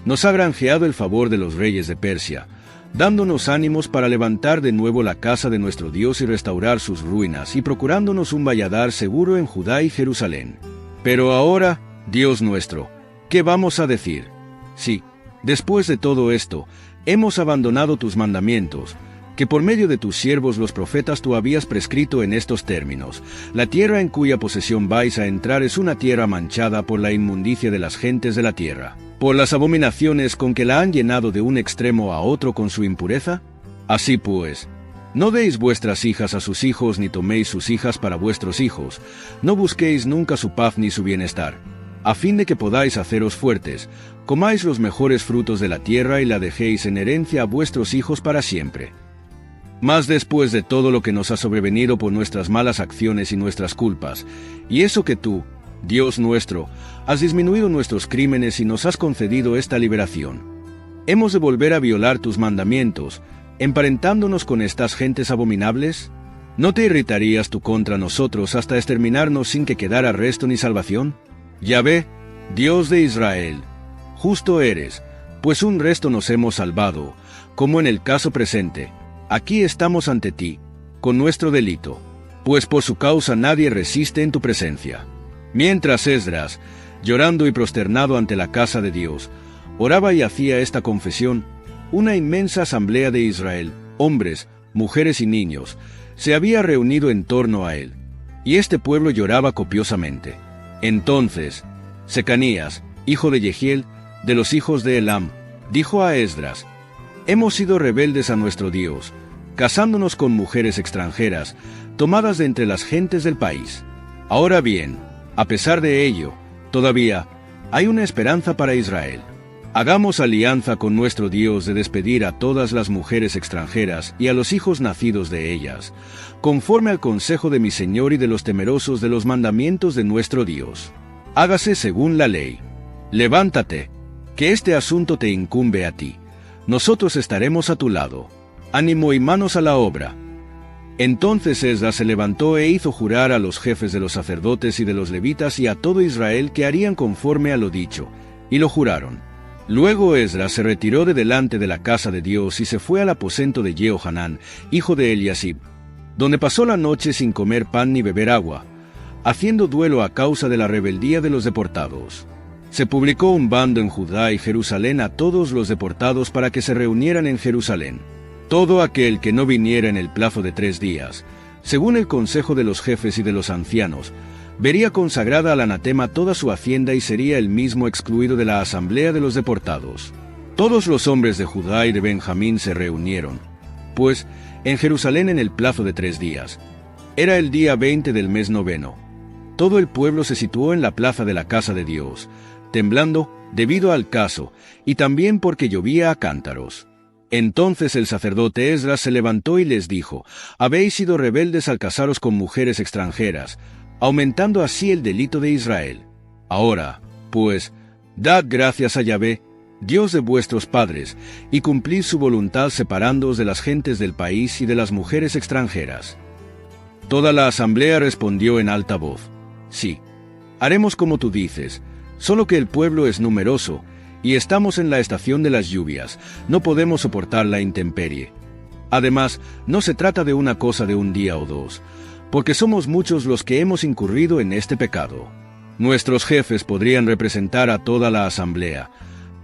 A: Nos ha granjeado el favor de los reyes de Persia, dándonos ánimos para levantar de nuevo la casa de nuestro Dios y restaurar sus ruinas, y procurándonos un valladar seguro en Judá y Jerusalén. Pero ahora, Dios nuestro, ¿qué vamos a decir? Sí, después de todo esto, hemos abandonado tus mandamientos, que por medio de tus siervos los profetas tú habías prescrito en estos términos. La tierra en cuya posesión vais a entrar es una tierra manchada por la inmundicia de las gentes de la tierra, por las abominaciones con que la han llenado de un extremo a otro con su impureza. Así pues, no deis vuestras hijas a sus hijos ni toméis sus hijas para vuestros hijos, no busquéis nunca su paz ni su bienestar, a fin de que podáis haceros fuertes, comáis los mejores frutos de la tierra y la dejéis en herencia a vuestros hijos para siempre. Mas después de todo lo que nos ha sobrevenido por nuestras malas acciones y nuestras culpas, y eso que tú, Dios nuestro, has disminuido nuestros crímenes y nos has concedido esta liberación, ¿hemos de volver a violar tus mandamientos, emparentándonos con estas gentes abominables? ¿No te irritarías tú contra nosotros hasta exterminarnos sin que quedara resto ni salvación? Yahvé, Dios de Israel, justo eres, pues un resto nos hemos salvado, como en el caso presente. Aquí estamos ante ti, con nuestro delito, pues por su causa nadie resiste en tu presencia. Mientras Esdras, llorando y prosternado ante la casa de Dios, oraba y hacía esta confesión, una inmensa asamblea de Israel, hombres, mujeres y niños, se había reunido en torno a él, y este pueblo lloraba copiosamente. Entonces, Secanías, hijo de Jehiel, de los hijos de Elam, dijo a Esdras: Hemos sido rebeldes a nuestro Dios, casándonos con mujeres extranjeras, tomadas de entre las gentes del país. Ahora bien, a pesar de ello, todavía hay una esperanza para Israel. Hagamos alianza con nuestro Dios de despedir a todas las mujeres extranjeras y a los hijos nacidos de ellas, conforme al consejo de mi Señor y de los temerosos de los mandamientos de nuestro Dios. Hágase según la ley. Levántate, que este asunto te incumbe a ti. Nosotros estaremos a tu lado. Ánimo y manos a la obra. Entonces Esdras se levantó e hizo jurar a los jefes de los sacerdotes y de los levitas y a todo Israel que harían conforme a lo dicho, y lo juraron. Luego Esdras se retiró de delante de la casa de Dios y se fue al aposento de Jehohanán, hijo de Eliasib, donde pasó la noche sin comer pan ni beber agua, haciendo duelo a causa de la rebeldía de los deportados. Se publicó un bando en Judá y Jerusalén a todos los deportados para que se reunieran en Jerusalén. Todo aquel que no viniera en el plazo de 3 días, según el consejo de los jefes y de los ancianos, vería consagrada al anatema toda su hacienda y sería él mismo excluido de la asamblea de los deportados. Todos los hombres de Judá y de Benjamín se reunieron, pues, en Jerusalén en el plazo de 3 días. Era el día 20 del mes 9. Todo el pueblo se situó en la plaza de la casa de Dios, temblando debido al caso, y también porque llovía a cántaros. Entonces el sacerdote Esdras se levantó y les dijo: Habéis sido rebeldes al casaros con mujeres extranjeras, aumentando así el delito de Israel. Ahora, pues, dad gracias a Yahvé, Dios de vuestros padres, y cumplid su voluntad separándoos de las gentes del país y de las mujeres extranjeras. Toda la asamblea respondió en alta voz: Sí, haremos como tú dices, solo que el pueblo es numeroso, y estamos en la estación de las lluvias, no podemos soportar la intemperie. Además, no se trata de una cosa de un día o 2, porque somos muchos los que hemos incurrido en este pecado. Nuestros jefes podrían representar a toda la asamblea.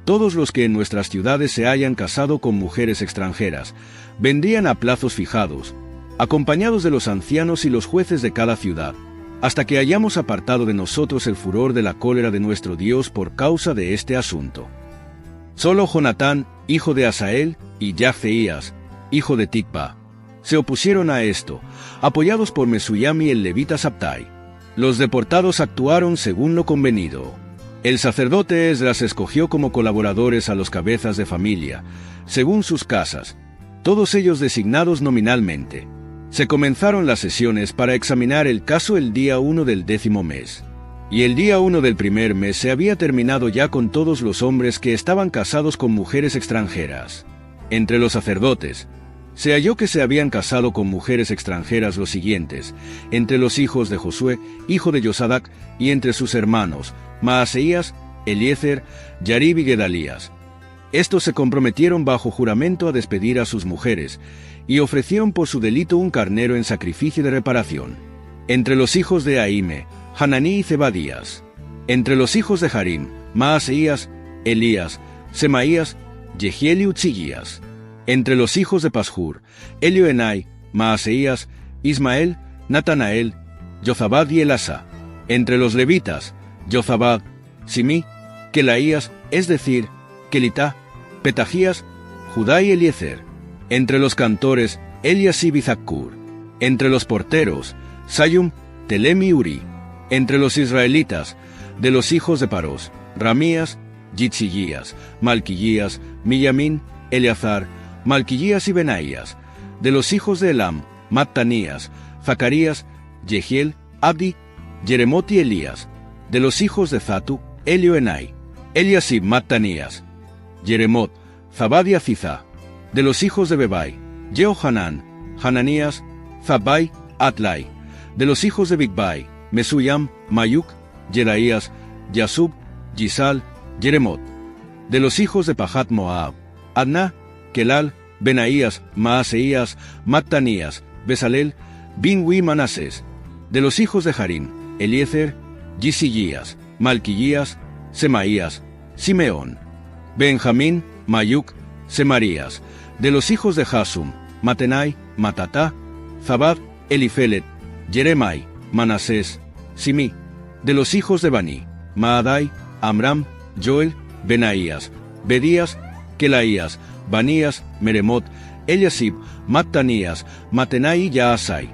A: Todos los que en nuestras ciudades se hayan casado con mujeres extranjeras, vendrían a plazos fijados, acompañados de los ancianos y los jueces de cada ciudad, hasta que hayamos apartado de nosotros el furor de la cólera de nuestro Dios por causa de este asunto. Solo Jonatán, hijo de Asael, y Jahzeías, hijo de Tikva, se opusieron a esto, apoyados por Mesuyam y el levita Sabtai. Los deportados actuaron según lo convenido. El sacerdote Esdras escogió como colaboradores a los cabezas de familia, según sus casas, todos ellos designados nominalmente. Se comenzaron las sesiones para examinar el caso el día 1 del 10º mes. Y el día 1 del primer mes se había terminado ya con todos los hombres que estaban casados con mujeres extranjeras. Entre los sacerdotes, Se halló que se habían casado con mujeres extranjeras los siguientes, entre los hijos de Josué, hijo de Yosadac, y entre sus hermanos, Maaseías, Eliezer, Yarib y Gedalías. Estos se comprometieron bajo juramento a despedir a sus mujeres, y ofrecieron por su delito un carnero en sacrificio de reparación. Entre los hijos de Ahime, Hananí y Zebadías. Entre los hijos de Harim, Maaseías, Elías, Semaías, Jehiel y Utzías. Entre los hijos de Pashur, Elioenai, Maaseías, Ismael, Natanael, Jozabad y Elasa. Entre los levitas, Jozabad, Simí, Kelaías, es decir, Kelitá, Petajías, Judá y Eliezer. Entre los cantores, Eliasib y Zaccur. Entre los porteros, Sayum, Telem y Uri. Entre los israelitas, de los hijos de Parós, Ramías, Yitzías, Malquías, Miyamín, Eleazar, Malquías y Benaías. De los hijos de Elam, Mattanías, Zacarías, Jehiel, Abdi, Jeremot y Elías. De los hijos de Zatu, Elioenai, Eliasib, Mattanías, Jeremot, Zabad y Aziza. De los hijos de Bebai, Jehohanán, Hananías, Zabbai, Atlai. De los hijos de Bigbai, Mesuyam, Mayuk, Jedaías, Yasub, Yisal, Jeremot. De los hijos de Pahat Moab, Adná, Kelal, Benaías, Maaseías, Mattanías, Besalel, Binwi y Manasés. De los hijos de Harim, Eliezer, Yisías, Malquías, Semaías, Simeón. Benjamín, Mayuk, Semarías. De los hijos de Hasum, Matenai, Matatá, Zabad, Elifelet, Jeremai, Manasés, Simí. De los hijos de Bani, Maadai, Amram, Joel, Benaías, Bedías, Kelaías, Banías, Meremot, Eliasib, Mattanías, Matenai y Yaasai.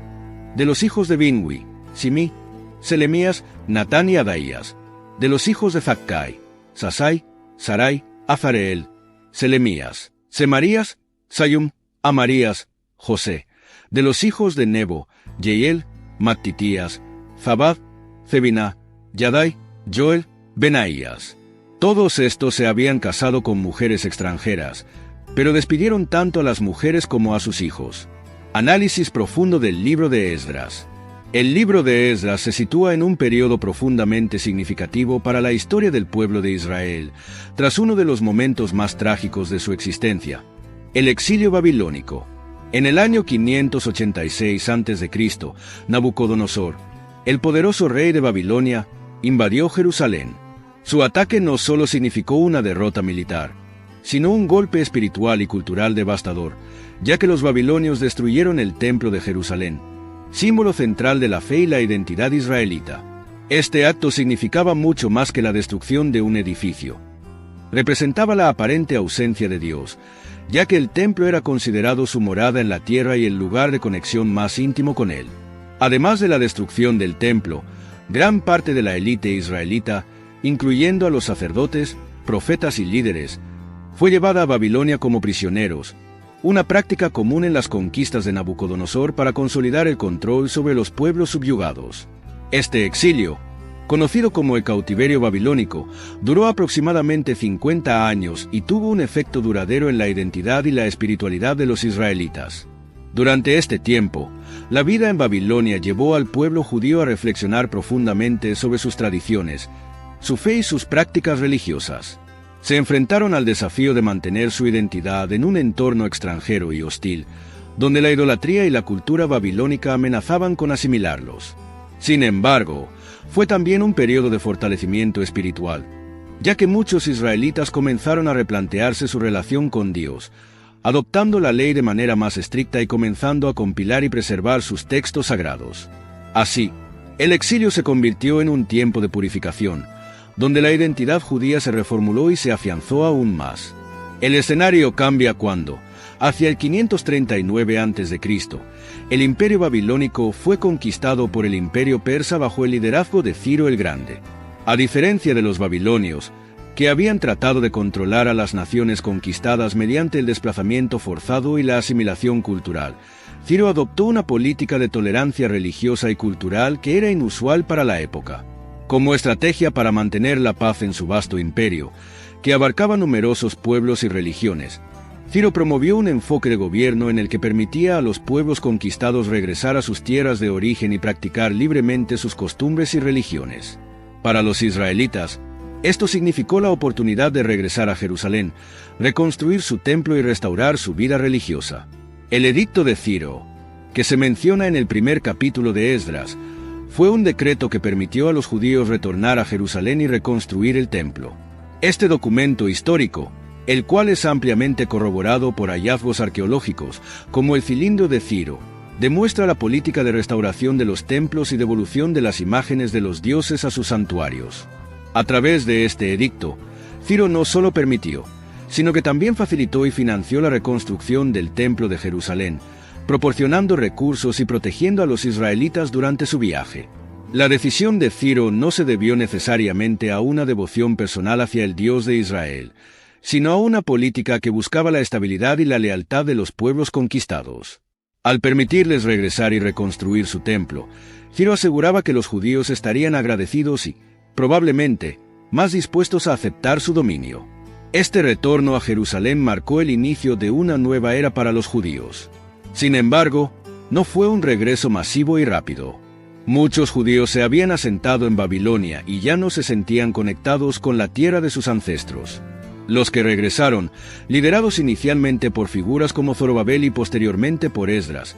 A: De los hijos de Binwi, Simí, Selemías, Natán y Adaías. De los hijos de Zaccai, Sasai, Sarai, Azareel, Selemías, Semarías, Sayum, Amarías, José. De los hijos de Nebo, Jeiel, Mattitías, Zabad, Zebina, Yadai, Joel, Benaías. Todos estos se habían casado con mujeres extranjeras, pero despidieron tanto a las mujeres como a sus hijos. Análisis profundo del libro de Esdras. El libro de Esdras se sitúa en un periodo profundamente significativo para la historia del pueblo de Israel, tras uno de los momentos más trágicos de su existencia, el exilio babilónico. En el año 586 a.C., Nabucodonosor, el poderoso rey de Babilonia, invadió Jerusalén. Su ataque no solo significó una derrota militar, sino un golpe espiritual y cultural devastador, ya que los babilonios destruyeron el templo de Jerusalén, símbolo central de la fe y la identidad israelita. Este acto significaba mucho más que la destrucción de un edificio. Representaba la aparente ausencia de Dios, ya que el templo era considerado su morada en la tierra y el lugar de conexión más íntimo con Él. Además de la destrucción del templo, gran parte de la élite israelita, incluyendo a los sacerdotes, profetas y líderes, fue llevada a Babilonia como prisioneros, una práctica común en las conquistas de Nabucodonosor para consolidar el control sobre los pueblos subyugados. Este exilio, conocido como el cautiverio babilónico, duró aproximadamente 50 años y tuvo un efecto duradero en la identidad y la espiritualidad de los israelitas. Durante este tiempo, la vida en Babilonia llevó al pueblo judío a reflexionar profundamente sobre sus tradiciones, su fe y sus prácticas religiosas. Se enfrentaron al desafío de mantener su identidad en un entorno extranjero y hostil, donde la idolatría y la cultura babilónica amenazaban con asimilarlos. Sin embargo, fue también un periodo de fortalecimiento espiritual, ya que muchos israelitas comenzaron a replantearse su relación con Dios, adoptando la ley de manera más estricta y comenzando a compilar y preservar sus textos sagrados. Así, el exilio se convirtió en un tiempo de purificación, donde la identidad judía se reformuló y se afianzó aún más. El escenario cambia cuando, hacia el 539 a.C., el imperio babilónico fue conquistado por el imperio persa bajo el liderazgo de Ciro el Grande. A diferencia de los babilonios, que habían tratado de controlar a las naciones conquistadas mediante el desplazamiento forzado y la asimilación cultural, Ciro adoptó una política de tolerancia religiosa y cultural que era inusual para la época. Como estrategia para mantener la paz en su vasto imperio, que abarcaba numerosos pueblos y religiones, Ciro promovió un enfoque de gobierno en el que permitía a los pueblos conquistados regresar a sus tierras de origen y practicar libremente sus costumbres y religiones. Para los israelitas, esto significó la oportunidad de regresar a Jerusalén, reconstruir su templo y restaurar su vida religiosa. El edicto de Ciro, que se menciona en el primer capítulo de Esdras, fue un decreto que permitió a los judíos retornar a Jerusalén y reconstruir el templo. Este documento histórico, el cual es ampliamente corroborado por hallazgos arqueológicos, como el cilindro de Ciro, demuestra la política de restauración de los templos y devolución de las imágenes de los dioses a sus santuarios. A través de este edicto, Ciro no solo permitió, sino que también facilitó y financió la reconstrucción del Templo de Jerusalén, proporcionando recursos y protegiendo a los israelitas durante su viaje. La decisión de Ciro no se debió necesariamente a una devoción personal hacia el Dios de Israel, sino a una política que buscaba la estabilidad y la lealtad de los pueblos conquistados. Al permitirles regresar y reconstruir su templo, Ciro aseguraba que los judíos estarían agradecidos y, probablemente, más dispuestos a aceptar su dominio. Este retorno a Jerusalén marcó el inicio de una nueva era para los judíos. Sin embargo, no fue un regreso masivo y rápido. Muchos judíos se habían asentado en Babilonia y ya no se sentían conectados con la tierra de sus ancestros. Los que regresaron, liderados inicialmente por figuras como Zorobabel y posteriormente por Esdras,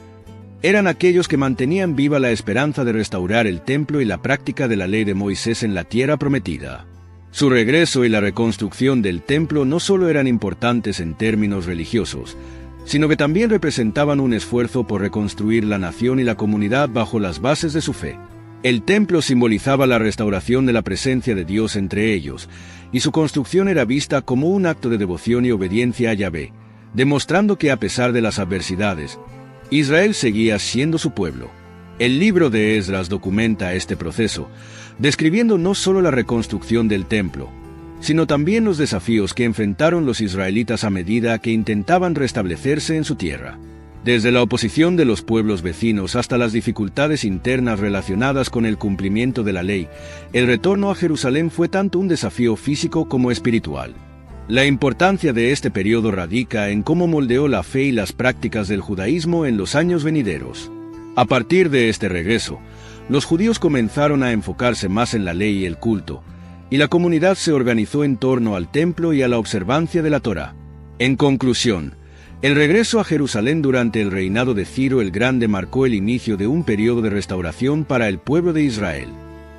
A: eran aquellos que mantenían viva la esperanza de restaurar el templo y la práctica de la ley de Moisés en la tierra prometida. Su regreso y la reconstrucción del templo no solo eran importantes en términos religiosos, sino que también representaban un esfuerzo por reconstruir la nación y la comunidad bajo las bases de su fe. El templo simbolizaba la restauración de la presencia de Dios entre ellos, y su construcción era vista como un acto de devoción y obediencia a Yahvé, demostrando que a pesar de las adversidades, Israel seguía siendo su pueblo. El libro de Esdras documenta este proceso, describiendo no solo la reconstrucción del templo, sino también los desafíos que enfrentaron los israelitas a medida que intentaban restablecerse en su tierra. Desde la oposición de los pueblos vecinos hasta las dificultades internas relacionadas con el cumplimiento de la ley, el retorno a Jerusalén fue tanto un desafío físico como espiritual. La importancia de este periodo radica en cómo moldeó la fe y las prácticas del judaísmo en los años venideros. A partir de este regreso, los judíos comenzaron a enfocarse más en la ley y el culto, y la comunidad se organizó en torno al templo y a la observancia de la Torá. En conclusión, el regreso a Jerusalén durante el reinado de Ciro el Grande marcó el inicio de un periodo de restauración para el pueblo de Israel.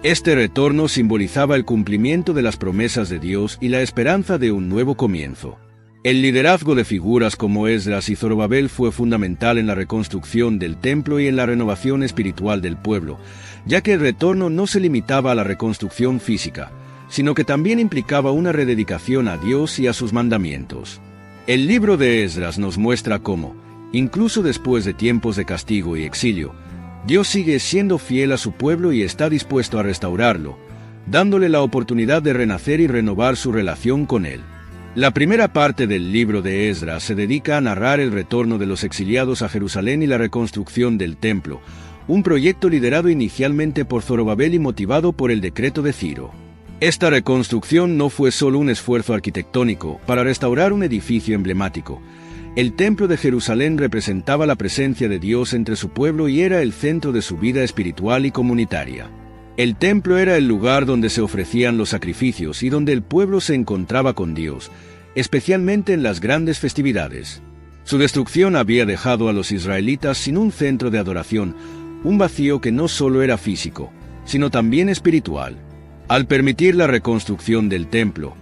A: Este retorno simbolizaba el cumplimiento de las promesas de Dios y la esperanza de un nuevo comienzo. El liderazgo de figuras como Esdras y Zorobabel fue fundamental en la reconstrucción del templo y en la renovación espiritual del pueblo, ya que el retorno no se limitaba a la reconstrucción física, sino que también implicaba una rededicación a Dios y a sus mandamientos. El libro de Esdras nos muestra cómo, incluso después de tiempos de castigo y exilio, Dios sigue siendo fiel a su pueblo y está dispuesto a restaurarlo, dándole la oportunidad de renacer y renovar su relación con él. La primera parte del libro de Esdras se dedica a narrar el retorno de los exiliados a Jerusalén y la reconstrucción del templo, un proyecto liderado inicialmente por Zorobabel y motivado por el decreto de Ciro. Esta reconstrucción no fue solo un esfuerzo arquitectónico para restaurar un edificio emblemático. El templo de Jerusalén representaba la presencia de Dios entre su pueblo y era el centro de su vida espiritual y comunitaria. El templo era el lugar donde se ofrecían los sacrificios y donde el pueblo se encontraba con Dios, especialmente en las grandes festividades. Su destrucción había dejado a los israelitas sin un centro de adoración, un vacío que no solo era físico, sino también espiritual. Al permitir la reconstrucción del templo,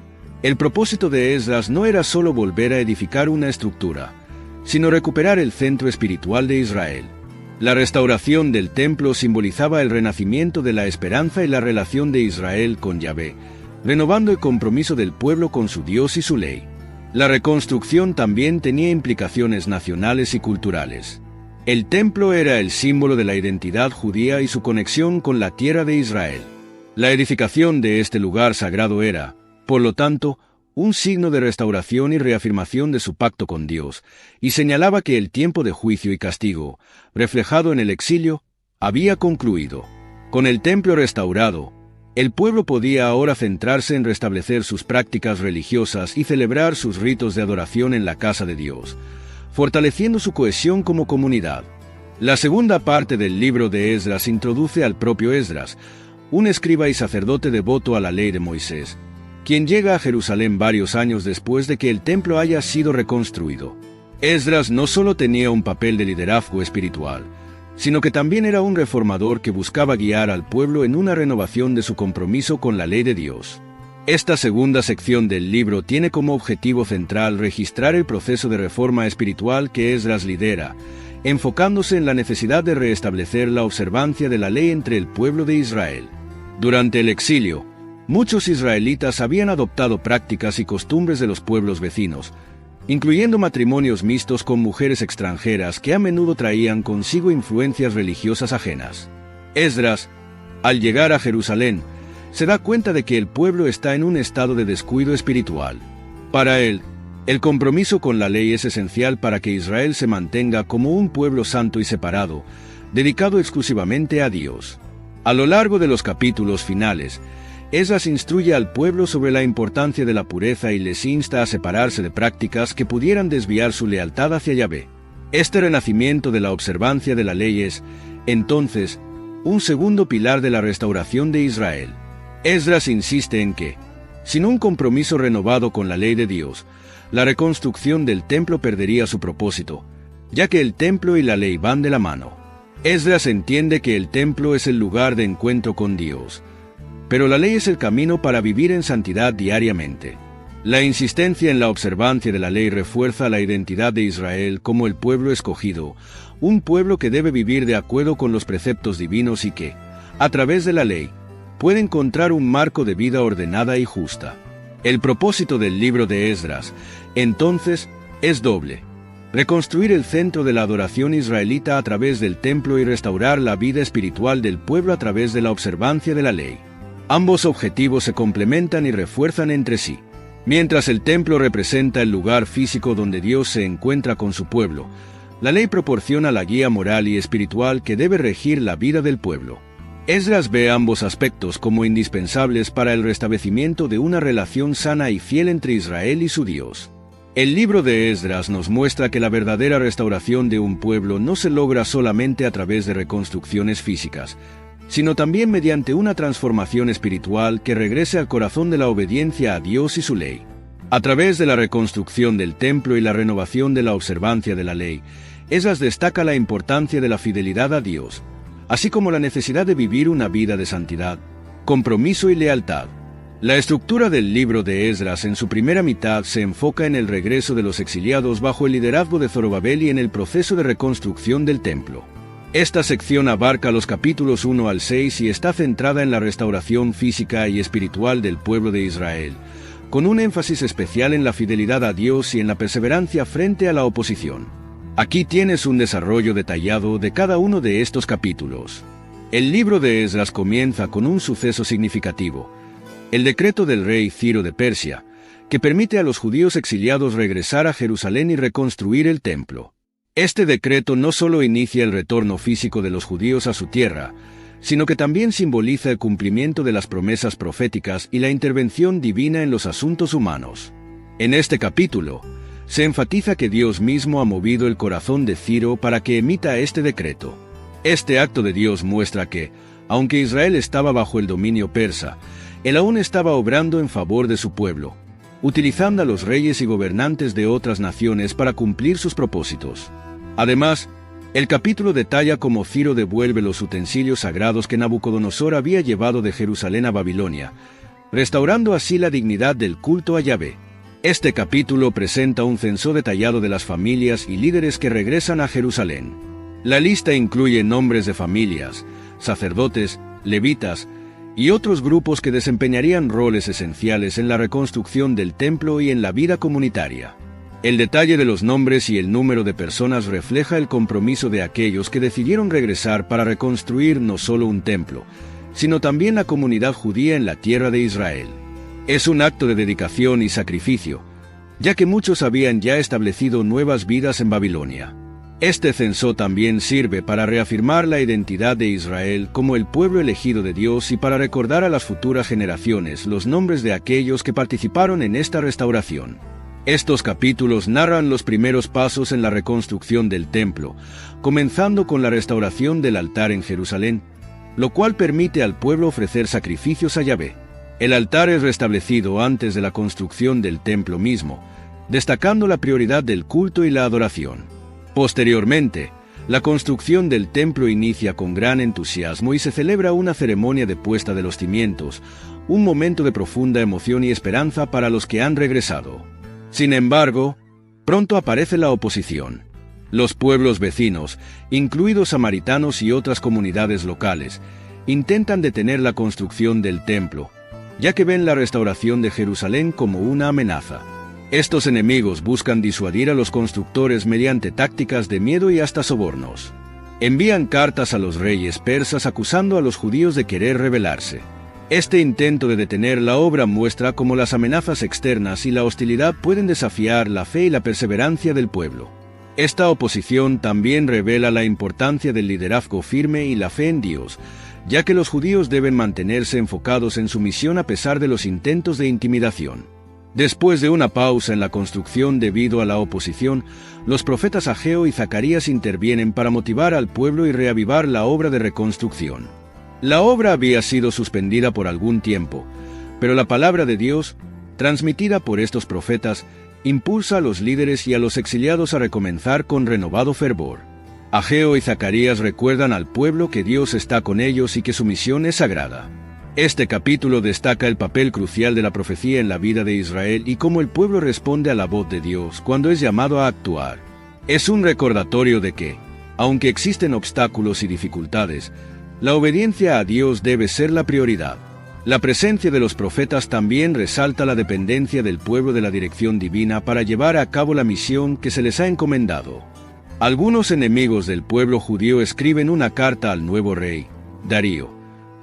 A: el propósito de Esdras no era solo volver a edificar una estructura, sino recuperar el centro espiritual de Israel. La restauración del templo simbolizaba el renacimiento de la esperanza y la relación de Israel con Yahvé, renovando el compromiso del pueblo con su Dios y su ley. La reconstrucción también tenía implicaciones nacionales y culturales. El templo era el símbolo de la identidad judía y su conexión con la tierra de Israel. La edificación de este lugar sagrado era, por lo tanto, un signo de restauración y reafirmación de su pacto con Dios, y señalaba que el tiempo de juicio y castigo, reflejado en el exilio, había concluido. Con el templo restaurado, El pueblo podía ahora centrarse en restablecer sus prácticas religiosas y celebrar sus ritos de adoración en la casa de Dios, fortaleciendo su cohesión como comunidad. La segunda parte del libro de Esdras introduce al propio Esdras, un escriba y sacerdote devoto a la ley de Moisés, quien llega a Jerusalén varios años después de que el templo haya sido reconstruido. Esdras no solo tenía un papel de liderazgo espiritual, sino que también era un reformador que buscaba guiar al pueblo en una renovación de su compromiso con la ley de Dios. Esta segunda sección del libro tiene como objetivo central registrar el proceso de reforma espiritual que Esdras lidera, enfocándose en la necesidad de restablecer la observancia de la ley entre el pueblo de Israel. Durante el exilio, muchos israelitas habían adoptado prácticas y costumbres de los pueblos vecinos, incluyendo matrimonios mixtos con mujeres extranjeras que a menudo traían consigo influencias religiosas ajenas. Esdras, al llegar a Jerusalén, se da cuenta de que el pueblo está en un estado de descuido espiritual. Para él, el compromiso con la ley es esencial para que Israel se mantenga como un pueblo santo y separado, dedicado exclusivamente a Dios. A lo largo de los capítulos finales, Esdras instruye al pueblo sobre la importancia de la pureza y les insta a separarse de prácticas que pudieran desviar su lealtad hacia Yahvé. Este renacimiento de la observancia de la ley es, entonces, un segundo pilar de la restauración de Israel. Esdras insiste en que, sin un compromiso renovado con la ley de Dios, la reconstrucción del templo perdería su propósito, ya que el templo y la ley van de la mano. Esdras entiende que el templo es el lugar de encuentro con Dios, pero la ley es el camino para vivir en santidad diariamente. La insistencia en la observancia de la ley refuerza la identidad de Israel como el pueblo escogido, un pueblo que debe vivir de acuerdo con los preceptos divinos y que, a través de la ley, puede encontrar un marco de vida ordenada y justa. El propósito del libro de Esdras, entonces, es doble: reconstruir el centro de la adoración israelita a través del templo y restaurar la vida espiritual del pueblo a través de la observancia de la ley. Ambos objetivos se complementan y refuerzan entre sí. Mientras el templo representa el lugar físico donde Dios se encuentra con su pueblo, la ley proporciona la guía moral y espiritual que debe regir la vida del pueblo. Esdras ve ambos aspectos como indispensables para el restablecimiento de una relación sana y fiel entre Israel y su Dios. El libro de Esdras nos muestra que la verdadera restauración de un pueblo no se logra solamente a través de reconstrucciones físicas, sino también mediante una transformación espiritual que regrese al corazón de la obediencia a Dios y su ley. A través de la reconstrucción del templo y la renovación de la observancia de la ley, Esdras destaca la importancia de la fidelidad a Dios, así como la necesidad de vivir una vida de santidad, compromiso y lealtad. La estructura del libro de Esdras en su primera mitad se enfoca en el regreso de los exiliados bajo el liderazgo de Zorobabel y en el proceso de reconstrucción del templo. Esta sección abarca los capítulos 1 al 6 y está centrada en la restauración física y espiritual del pueblo de Israel, con un énfasis especial en la fidelidad a Dios y en la perseverancia frente a la oposición. Aquí tienes un desarrollo detallado de cada uno de estos capítulos. El libro de Esdras comienza con un suceso significativo: el decreto del rey Ciro de Persia, que permite a los judíos exiliados regresar a Jerusalén y reconstruir el templo. Este decreto no solo inicia el retorno físico de los judíos a su tierra, sino que también simboliza el cumplimiento de las promesas proféticas y la intervención divina en los asuntos humanos. En este capítulo, se enfatiza que Dios mismo ha movido el corazón de Ciro para que emita este decreto. Este acto de Dios muestra que, aunque Israel estaba bajo el dominio persa, él aún estaba obrando en favor de su pueblo, utilizando a los reyes y gobernantes de otras naciones para cumplir sus propósitos. Además, el capítulo detalla cómo Ciro devuelve los utensilios sagrados que Nabucodonosor había llevado de Jerusalén a Babilonia, restaurando así la dignidad del culto a Yahvé. Este capítulo presenta un censo detallado de las familias y líderes que regresan a Jerusalén. La lista incluye nombres de familias, sacerdotes, levitas y otros grupos que desempeñarían roles esenciales en la reconstrucción del templo y en la vida comunitaria. El detalle de los nombres y el número de personas refleja el compromiso de aquellos que decidieron regresar para reconstruir no solo un templo, sino también la comunidad judía en la tierra de Israel. Es un acto de dedicación y sacrificio, ya que muchos habían ya establecido nuevas vidas en Babilonia. Este censo también sirve para reafirmar la identidad de Israel como el pueblo elegido de Dios y para recordar a las futuras generaciones los nombres de aquellos que participaron en esta restauración. Estos capítulos narran los primeros pasos en la reconstrucción del templo, comenzando con la restauración del altar en Jerusalén, lo cual permite al pueblo ofrecer sacrificios a Yahvé. El altar es restablecido antes de la construcción del templo mismo, destacando la prioridad del culto y la adoración. Posteriormente, la construcción del templo inicia con gran entusiasmo y se celebra una ceremonia de puesta de los cimientos, un momento de profunda emoción y esperanza para los que han regresado. Sin embargo, pronto aparece la oposición. Los pueblos vecinos, incluidos samaritanos y otras comunidades locales, intentan detener la construcción del templo, ya que ven la restauración de Jerusalén como una amenaza. Estos enemigos buscan disuadir a los constructores mediante tácticas de miedo y hasta sobornos. Envían cartas a los reyes persas acusando a los judíos de querer rebelarse. Este intento de detener la obra muestra cómo las amenazas externas y la hostilidad pueden desafiar la fe y la perseverancia del pueblo. Esta oposición también revela la importancia del liderazgo firme y la fe en Dios, ya que los judíos deben mantenerse enfocados en su misión a pesar de los intentos de intimidación. Después de una pausa en la construcción debido a la oposición, los profetas Ageo y Zacarías intervienen para motivar al pueblo y reavivar la obra de reconstrucción. La obra había sido suspendida por algún tiempo, pero la palabra de Dios, transmitida por estos profetas, impulsa a los líderes y a los exiliados a recomenzar con renovado fervor. Ageo y Zacarías recuerdan al pueblo que Dios está con ellos y que su misión es sagrada. Este capítulo destaca el papel crucial de la profecía en la vida de Israel y cómo el pueblo responde a la voz de Dios cuando es llamado a actuar. Es un recordatorio de que, aunque existen obstáculos y dificultades, la obediencia a Dios debe ser la prioridad. La presencia de los profetas también resalta la dependencia del pueblo de la dirección divina para llevar a cabo la misión que se les ha encomendado. Algunos enemigos del pueblo judío escriben una carta al nuevo rey, Darío,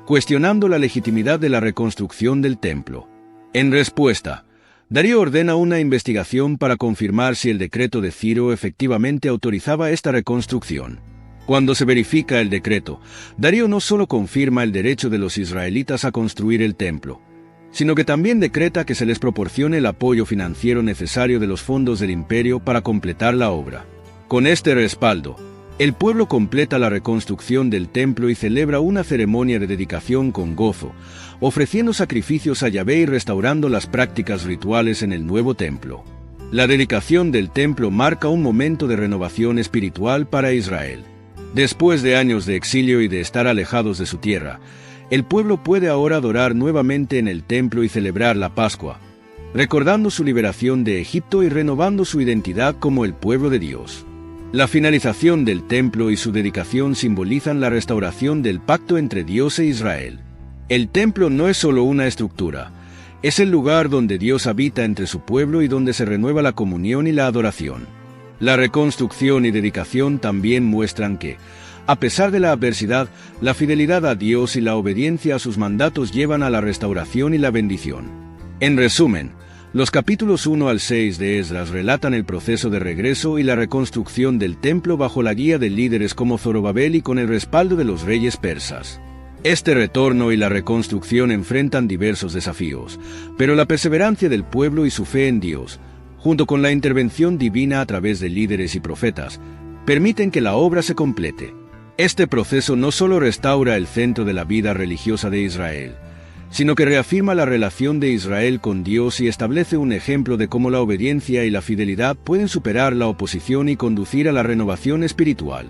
A: cuestionando la legitimidad de la reconstrucción del templo. En respuesta, Darío ordena una investigación para confirmar si el decreto de Ciro efectivamente autorizaba esta reconstrucción. Cuando se verifica el decreto, Darío no solo confirma el derecho de los israelitas a construir el templo, sino que también decreta que se les proporcione el apoyo financiero necesario de los fondos del imperio para completar la obra. Con este respaldo, el pueblo completa la reconstrucción del templo y celebra una ceremonia de dedicación con gozo, ofreciendo sacrificios a Yahvé y restaurando las prácticas rituales en el nuevo templo. La dedicación del templo marca un momento de renovación espiritual para Israel. Después de años de exilio y de estar alejados de su tierra, el pueblo puede ahora adorar nuevamente en el templo y celebrar la Pascua, recordando su liberación de Egipto y renovando su identidad como el pueblo de Dios. La finalización del templo y su dedicación simbolizan la restauración del pacto entre Dios e Israel. El templo no es solo una estructura, es el lugar donde Dios habita entre su pueblo y donde se renueva la comunión y la adoración. La reconstrucción y dedicación también muestran que, a pesar de la adversidad, la fidelidad a Dios y la obediencia a sus mandatos llevan a la restauración y la bendición. En resumen, los capítulos 1 al 6 de Esdras relatan el proceso de regreso y la reconstrucción del templo bajo la guía de líderes como Zorobabel y con el respaldo de los reyes persas. Este retorno y la reconstrucción enfrentan diversos desafíos, pero la perseverancia del pueblo y su fe en Dios, junto con la intervención divina a través de líderes y profetas, permiten que la obra se complete. Este proceso no solo restaura el centro de la vida religiosa de Israel, sino que reafirma la relación de Israel con Dios y establece un ejemplo de cómo la obediencia y la fidelidad pueden superar la oposición y conducir a la renovación espiritual.